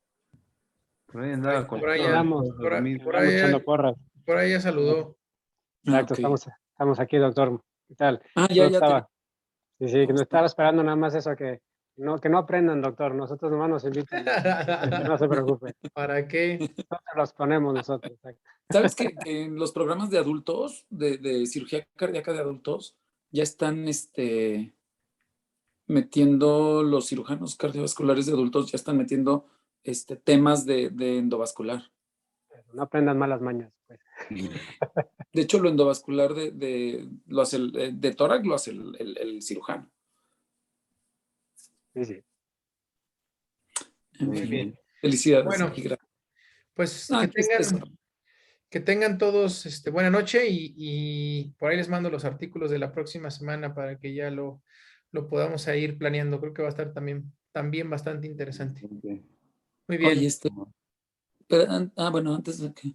Por ahí andaba con Por Aquí allá, andamos, dormir. andamos echando porras. por ahí ya saludó. Exacto, Ok. estamos aquí, doctor. ¿Qué tal? Ya No te vi. estaba. Sí, sí, que no estaba esperando nada más eso, que no aprendan, doctor. Nosotros nomás nos invitan. No se preocupe. ¿Para qué? Nosotros los ponemos nosotros. Exacto. ¿Sabes que en los programas de adultos, de cirugía cardíaca de adultos, ya están metiendo los cirujanos cardiovasculares de adultos, ya están metiendo temas de endovascular? No aprendan malas mañas, pues. De hecho, lo endovascular lo hace de tórax lo hace el cirujano. Sí, sí. En Muy Muy fin, bien. bien. felicidades Bueno, y gracias. pues Eso. que tengan todos buena noche y por ahí les mando los artículos de la próxima semana para que ya lo podamos a ir planeando. Creo que va a estar también bastante interesante. Ok. Muy Oye, bien. bueno, antes de que,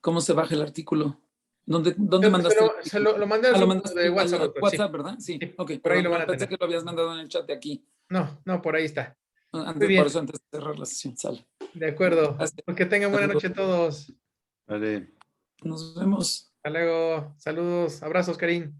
¿cómo se baja el artículo? ¿Dónde mandaste el artículo? Lo mandé al Lo grupo de mandaste WhatsApp, al doctor. Sí, WhatsApp, ¿verdad? Sí, sí, ok, por ahí perdón, lo van no, a pensé tener. que lo habías mandado en el chat de aquí. No, por ahí está. Muy Por bien, eso antes de cerrar la sesión, sale. de acuerdo. Gracias. Pues que tengan buena Saludos. noche todos. Vale. Nos vemos. Hasta luego. Saludos, abrazos, Karim.